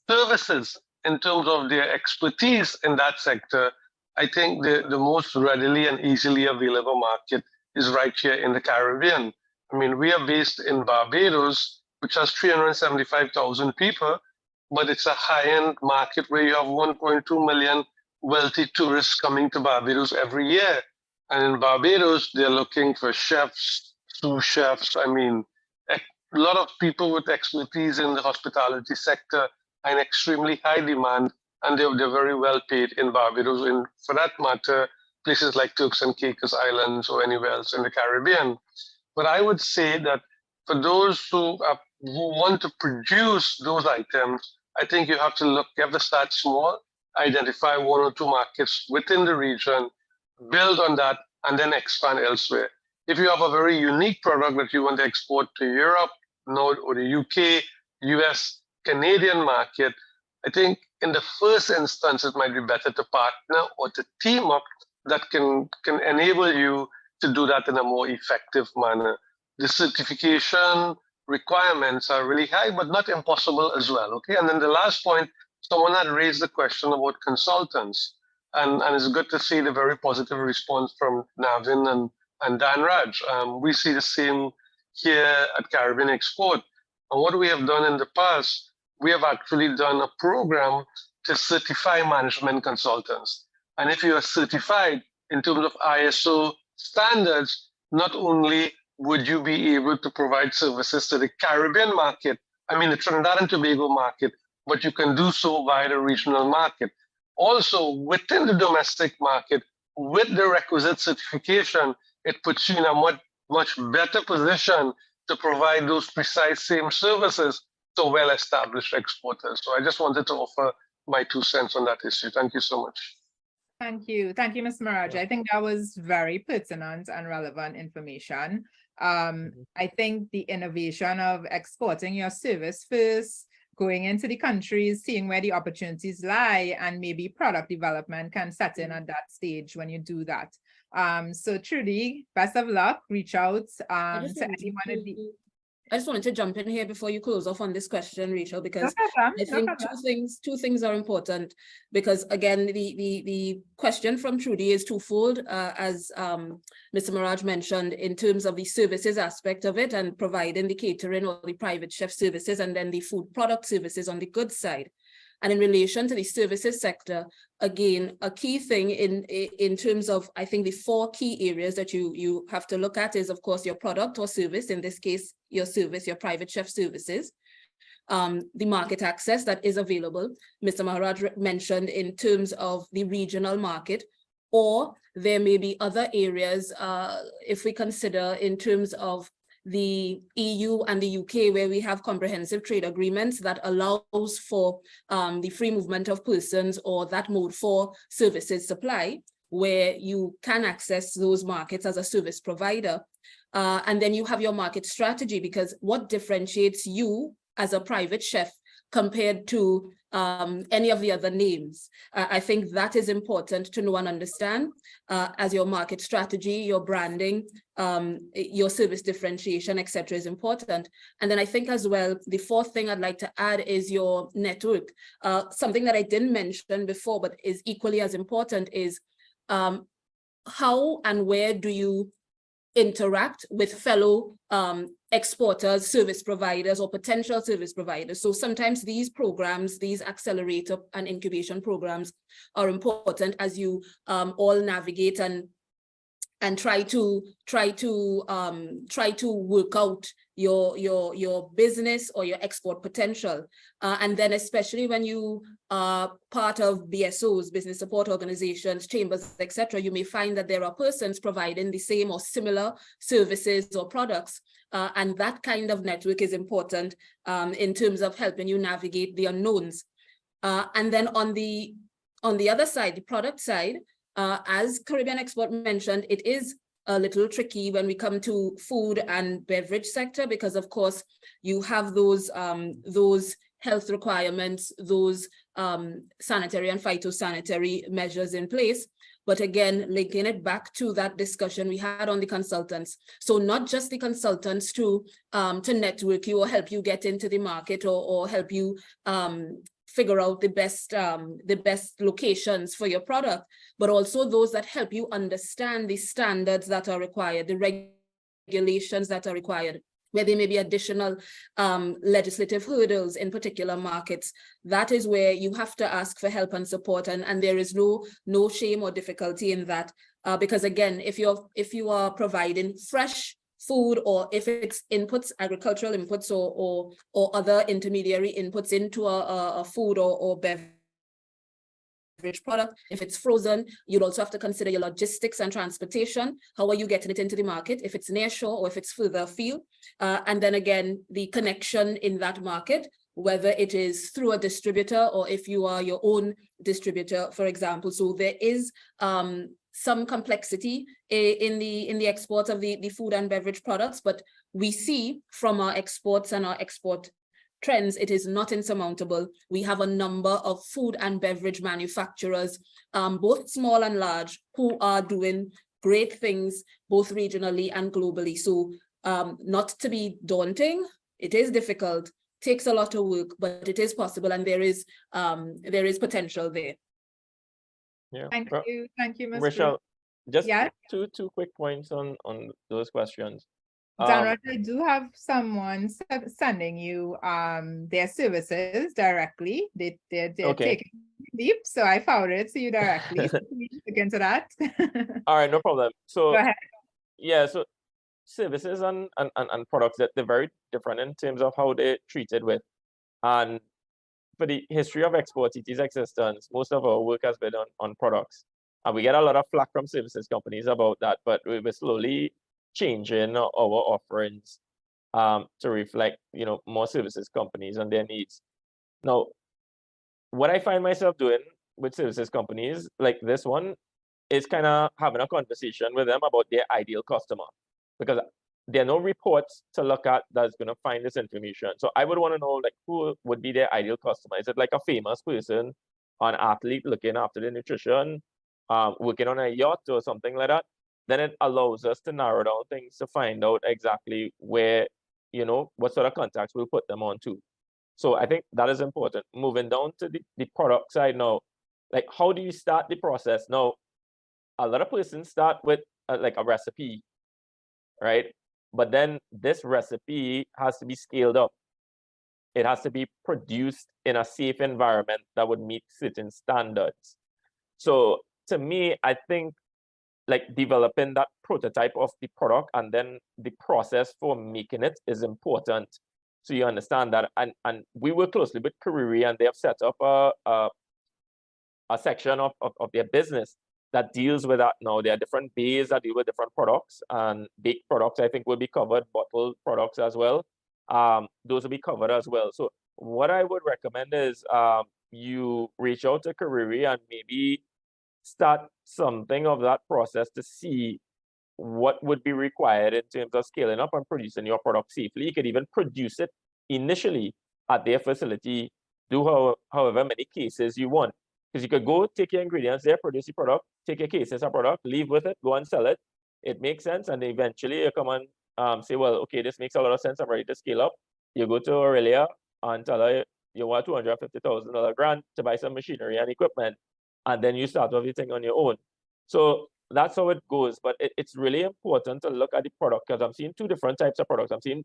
services in terms of their expertise in that sector, I think the most readily and easily available market is right here in the Caribbean. I mean, we are based in Barbados, which has 375,000 people, but it's a high-end market where you have 1.2 million wealthy tourists coming to Barbados every year. And in Barbados, they're looking for chefs, sous chefs. I mean, a lot of people with expertise in the hospitality sector are in extremely high demand, and they're very well paid in Barbados, and for that matter, places like Turks and Caicos Islands or anywhere else in the Caribbean. But I would say that for those who want to produce those items, I think you have to start small, identify one or two markets within the region, build on that, and then expand elsewhere. If you have a very unique product that you want to export to Europe, or the UK, US, Canadian market, I think in the first instance, it might be better to partner or to team up that can enable you to do that in a more effective manner. The certification requirements are really high, but not impossible as well, okay? And then the last point, someone had raised the question about consultants, and it's good to see the very positive response from Navin and Dhanraj. We see the same here at Caribbean Export. And what we have done in the past, we have actually done a program to certify management consultants. And if you are certified in terms of ISO standards, not only would you be able to provide services to the Caribbean market, I mean the Trinidad and Tobago market, but you can do so via the regional market. Also, within the domestic market, with the requisite certification, it puts you in a much better position to provide those precise same services to well-established exporters. So I just wanted to offer my 2 cents on that issue. Thank you so much. Thank you. Thank you, Ms. Maharaj. I think that was very pertinent and relevant information. I think the innovation of exporting your service first, going into the countries, seeing where the opportunities lie, and maybe product development can set in at that stage when you do that. So Trudy, best of luck. Reach out to anyone at the... I just wanted to jump in here before you close off on this question, Rachel, because I think two things are important, because again, the question from Trudy is twofold, as Mr. Maharaj mentioned, in terms of the services aspect of it and providing the catering or the private chef services, and then the food product services on the goods side. And in relation to the services sector, again, a key thing in terms of, I think, the 4 key areas that you have to look at is, of course, your product or service, in this case, your service, your private chef services, the market access that is available. Mr. Maharaj mentioned in terms of the regional market, or there may be other areas, if we consider in terms of the EU and the UK, where we have comprehensive trade agreements that allows for the free movement of persons or that mode for services supply, where you can access those markets as a service provider. And then you have your market strategy, because what differentiates you as a private chef compared to any of the other names? I think that is important to know and understand as your market strategy, your branding, your service differentiation, etc. is important. And then I think as well, the fourth thing I'd like to add is your network. Something that I didn't mention before, but is equally as important, is how and where do you interact with fellow exporters, service providers, or potential service providers. So sometimes these programs, these accelerator and incubation programs, are important as you all navigate and try to work out your business or your export potential. And then especially when you are part of BSOs, business support organizations, chambers, etc., you may find that there are persons providing the same or similar services or products. And that kind of network is important in terms of helping you navigate the unknowns. And then on the other side, the product side, as Caribbean Export mentioned, it is a little tricky when we come to food and beverage sector, because of course you have those health requirements, those sanitary and phytosanitary measures in place. But again, linking it back to that discussion we had on the consultants. So not just the consultants to network you or help you get into the market or help you figure out the best locations for your product, but also those that help you understand the standards that are required, the regulations that are required, where there may be additional legislative hurdles in particular markets. That is where you have to ask for help and support, and there is no shame or difficulty in that, because again, if you are providing fresh food, or if it's inputs, agricultural inputs, or other intermediary inputs into a food or beverage product, if it's frozen, you'd also have to consider your logistics and transportation. How are you getting it into the market, if it's near shore or if it's further afield? And then again, the connection in that market, whether it is through a distributor or if you are your own distributor, for example. So there is some complexity in the exports of the food and beverage products, but we see from our exports and our export trends, it is not insurmountable. We have a number of food and beverage manufacturers, both small and large, who are doing great things, both regionally and globally. So not to be daunting, it is difficult, takes a lot of work, but it is possible, and there is potential there. Yeah. Thank you, Ms. Rachel, just Yeah. two quick points on those questions. Dhanraj, I do have someone sending you their services directly. They're Okay. taking deep, so I forwarded it to you directly. So please look into that. All right, no problem. So Go ahead. yeah, so services and products, that they're very different in terms of how they're treated with. And for the history of ExporTT's existence, most of our work has been on products. And we get a lot of flack from services companies about that, but we're slowly changing our offerings to reflect, more services companies and their needs. Now, what I find myself doing with services companies like this one is kind of having a conversation with them about their ideal customer, because there are no reports to look at that's going to find this information. So I would want to know, like, who would be their ideal customer? Is it like a famous person, an athlete looking after their nutrition, working on a yacht or something like that? Then it allows us to narrow down things to find out exactly where, what sort of contacts we'll put them on to. So I think that is important. Moving down to the product side now, like, how do you start the process? Now, a lot of persons start with like a recipe, right? But then this recipe has to be scaled up. It has to be produced in a safe environment that would meet certain standards. So to me, I think like developing that prototype of the product and then the process for making it is important. So you understand that. And we work closely with Kariri, and they have set up a section of their business that deals with that now. There are different bays that deal with different products, and baked products, I think, will be covered, bottled products as well. Those will be covered as well. So what I would recommend is you reach out to Kariri and maybe start something of that process to see what would be required in terms of scaling up and producing your product safely. You could even produce it initially at their facility, do however many cases you want. Because you could go take your ingredients there, produce the product, take your cases of product, leave with it, go and sell it. It makes sense. And eventually you come and say, well, okay, this makes a lot of sense. I'm ready to scale up. You go to Aurelia and tell her you want $250,000 grant to buy some machinery and equipment. And then you start everything on your own. So that's how it goes. But it's really important to look at the product, because I'm seeing two different types of products. I'm seeing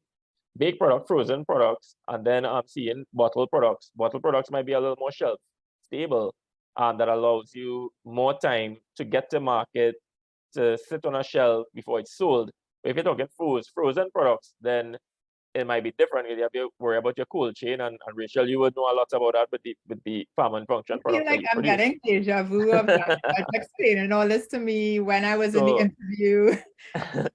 baked product, frozen products, and then I'm seeing bottled products. Bottled products might be a little more shelf stable, and that allows you more time to get to market, to sit on a shelf before it's sold. But if you're talking frozen products, then it might be different. You have to worry about your cold chain, and Rachel, you would know a lot about that with the farm and function I feel products. like I'm getting deja vu of that. Explaining all this to me when I was in the interview.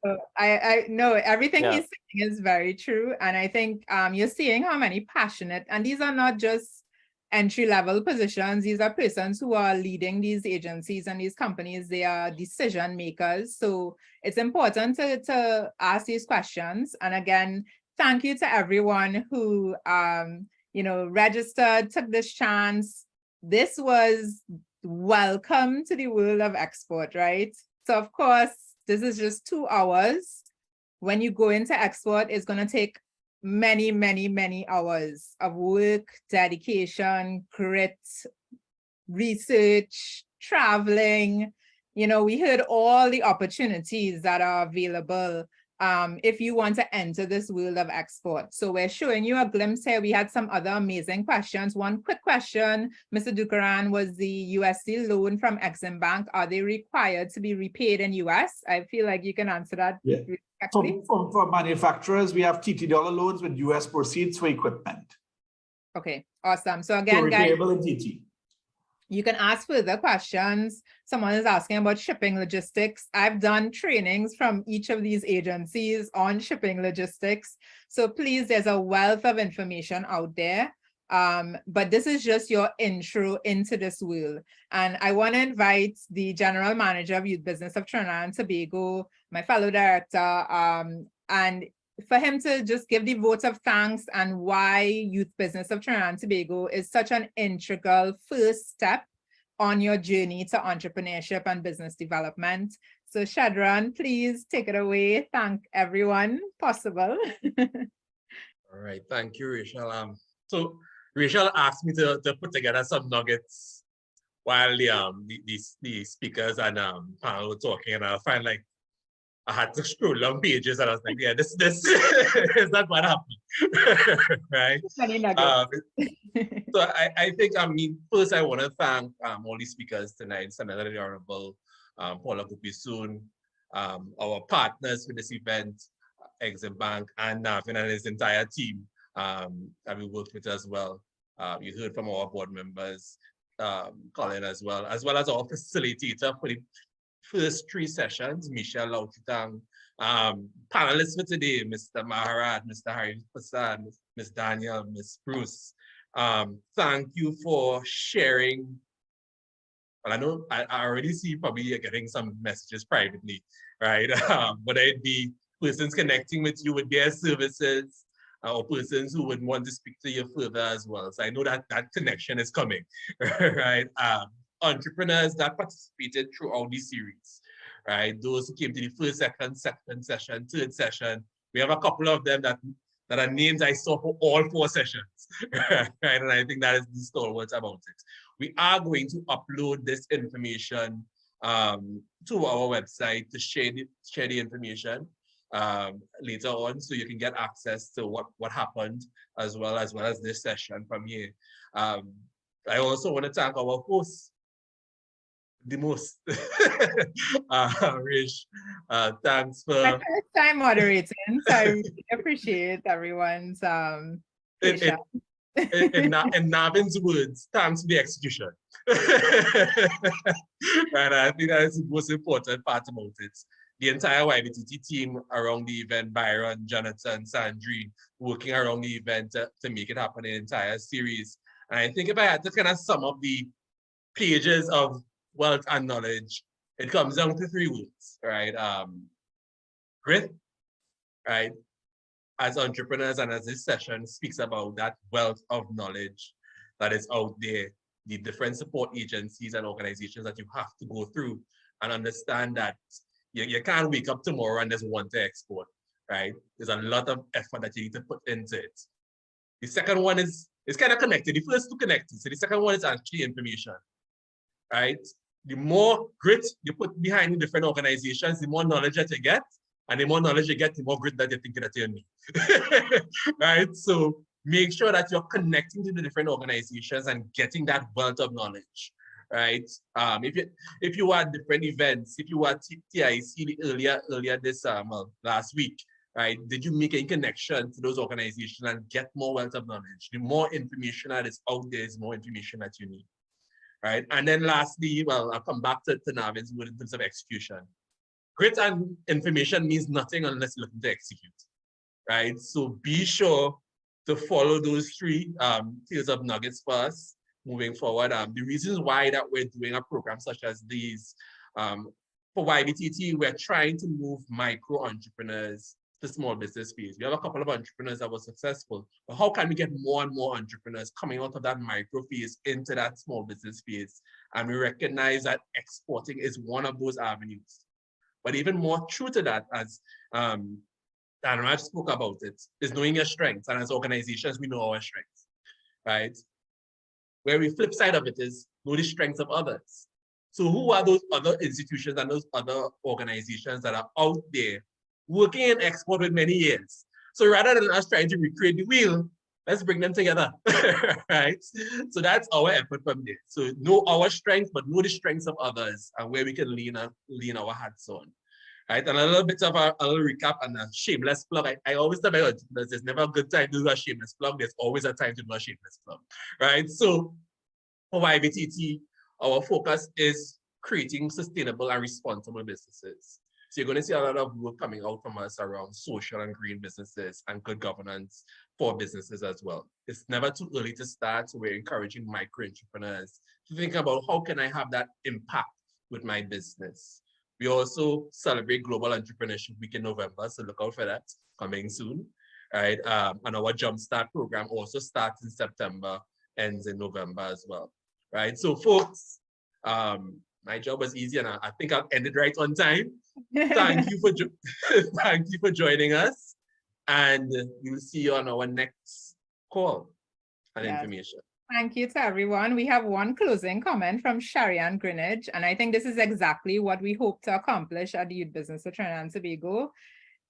So I know everything he's saying is very true. And I think you're seeing how many passionate, and these are not just entry-level positions. These are persons who are leading these agencies and these companies. They are decision makers. So it's important to ask these questions. And again, thank you to everyone who registered, took this chance. This was welcome to the world of export, right? So of course, this is just 2 hours. When you go into export, it's going to take many, many, many hours of work, dedication, grit, research, traveling. We heard all the opportunities that are available if you want to enter this world of export. So we're showing you a glimpse here. We had some other amazing questions. One quick question, Mr. Dookeran, was the USD loan from Eximbank, are they required to be repaid in US? I feel like you can answer that. Yeah. For manufacturers, we have TT dollar loans with US proceeds for equipment. Okay, awesome. So again, guys, repayable in TT. You can ask further questions. Someone is asking about shipping logistics. I've done trainings from each of these agencies on shipping logistics. So please, there's a wealth of information out there. But this is just your intro into this world. And I want to invite the General Manager of Youth Business of Trinidad and Tobago, my fellow director, and for him to just give the vote of thanks and why Youth Business of Trinidad and Tobago is such an integral first step on your journey to entrepreneurship and business development. So Shadran, please take it away. Thank everyone possible. All right, thank you, Rachel. So Rachel asked me to put together some nuggets while the speakers and panel were talking, and I find like I had to scroll long pages, and I was like, yeah, this is not what happened, right? So I think, first I want to thank all the speakers tonight, Senator the Honorable Paula Gupisun, our partners for this event, Eximbank, and Navin and his entire team that we worked with as well. You heard from our board members, Colin as well as our facilitator for the first 3 sessions, Michelle Lautitang, panelists for today, Mr. Maharaj, Mr. Harrypersad, Ms. Daniel, Ms. Bruce. Thank you for sharing. Well, I know I already see probably you're getting some messages privately, right? But it'd be persons connecting with you with their services, or persons who would want to speak to you further as well. So I know that connection is coming, right? Entrepreneurs that participated throughout the series, right? Those who came to the first, second session, third session. We have a couple of them that are names I saw for all 4 sessions, right? And I think that is the stalwart about it. We are going to upload this information to our website to share the information later on, so you can get access to what happened as well as this session from here. I also want to thank our hosts, the most. Rich, thanks for my first time moderating, so I really appreciate everyone's in Navin's words, thanks for the execution. And I think that is the most important part about it. The entire YBTT team around the event, Byron, Jonathan, Sandrine, working around the event to make it happen in the entire series. And I think if I had to kind of sum up the pages of wealth and knowledge, it comes down to 3 words, right? Grit, right? As entrepreneurs and as this session speaks about that wealth of knowledge that is out there, the different support agencies and organizations that you have to go through and understand that you can't wake up tomorrow and just want to export, right? There's a lot of effort that you need to put into it. The second one is, it's kind of connected. The first two connected. So the second one is actually information, right? The more grit you put behind the different organizations, the more knowledge that you get, and the more knowledge you get, the more grit that you're thinking that you need, right? So make sure that you're connecting to the different organizations and getting that wealth of knowledge, right? If you were at different events, if you were at TIC earlier this last week, right? Did you make a connection to those organizations and get more wealth of knowledge? The more information that is out there is more information that you need, right? And then lastly, well, I'll come back to Navin's word in terms of execution. Grit and information means nothing unless you're looking to execute, right? So be sure to follow those 3 tiers of nuggets first moving forward. The reasons why that we're doing a program such as these, for YBTT, we're trying to move micro entrepreneurs to small business space. We have a couple of entrepreneurs that were successful, but how can we get more and more entrepreneurs coming out of that micro phase into that small business space? And we recognize that exporting is one of those avenues. But even more true to that, as Dhanraj spoke about it, is knowing your strengths. And as organizations, we know our strengths, right? Where the flip side of it is know the strengths of others. So who are those other institutions and those other organizations that are out there working in export with many years? So rather than us trying to recreate the wheel, let's bring them together, right? So that's our effort from there. So know our strengths, but know the strengths of others and where we can lean our hats on, right? And a little bit of a little recap and a shameless plug. I always tell my entrepreneurs, there's never a good time to do a shameless plug. There's always a time to do a shameless plug, right? So for YBTT, our focus is creating sustainable and responsible businesses. So you're going to see a lot of work coming out from us around social and green businesses and good governance for businesses as well. It's never too early to start, so we're encouraging micro entrepreneurs to think about how can I have that impact with my business. We also celebrate Global Entrepreneurship Week in November, so look out for that coming soon, right? And our Jumpstart program also starts in September, ends in November as well, right? So folks, my job was easy and I think I'll end it right on time. Thank you for joining us, and we'll see you on our next call and information. Thank you to everyone. We have one closing comment from Sharian Greenwich, and I think this is exactly what we hope to accomplish at the Youth Business of Trinidad and Tobago.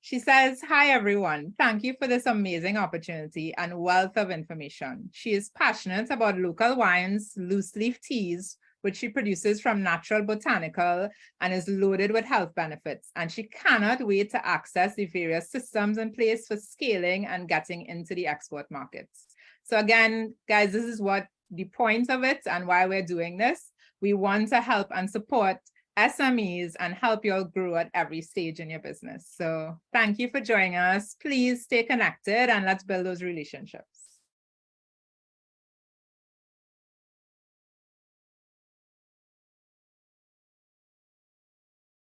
She says, "Hi everyone, thank you for this amazing opportunity and wealth of information. She is passionate about local wines, loose leaf teas, which she produces from natural botanical and is loaded with health benefits. And she cannot wait to access the various systems in place for scaling and getting into the export markets." So again, guys, this is what the point of it and why we're doing this. We want to help and support SMEs and help you all grow at every stage in your business. So thank you for joining us. Please stay connected and let's build those relationships.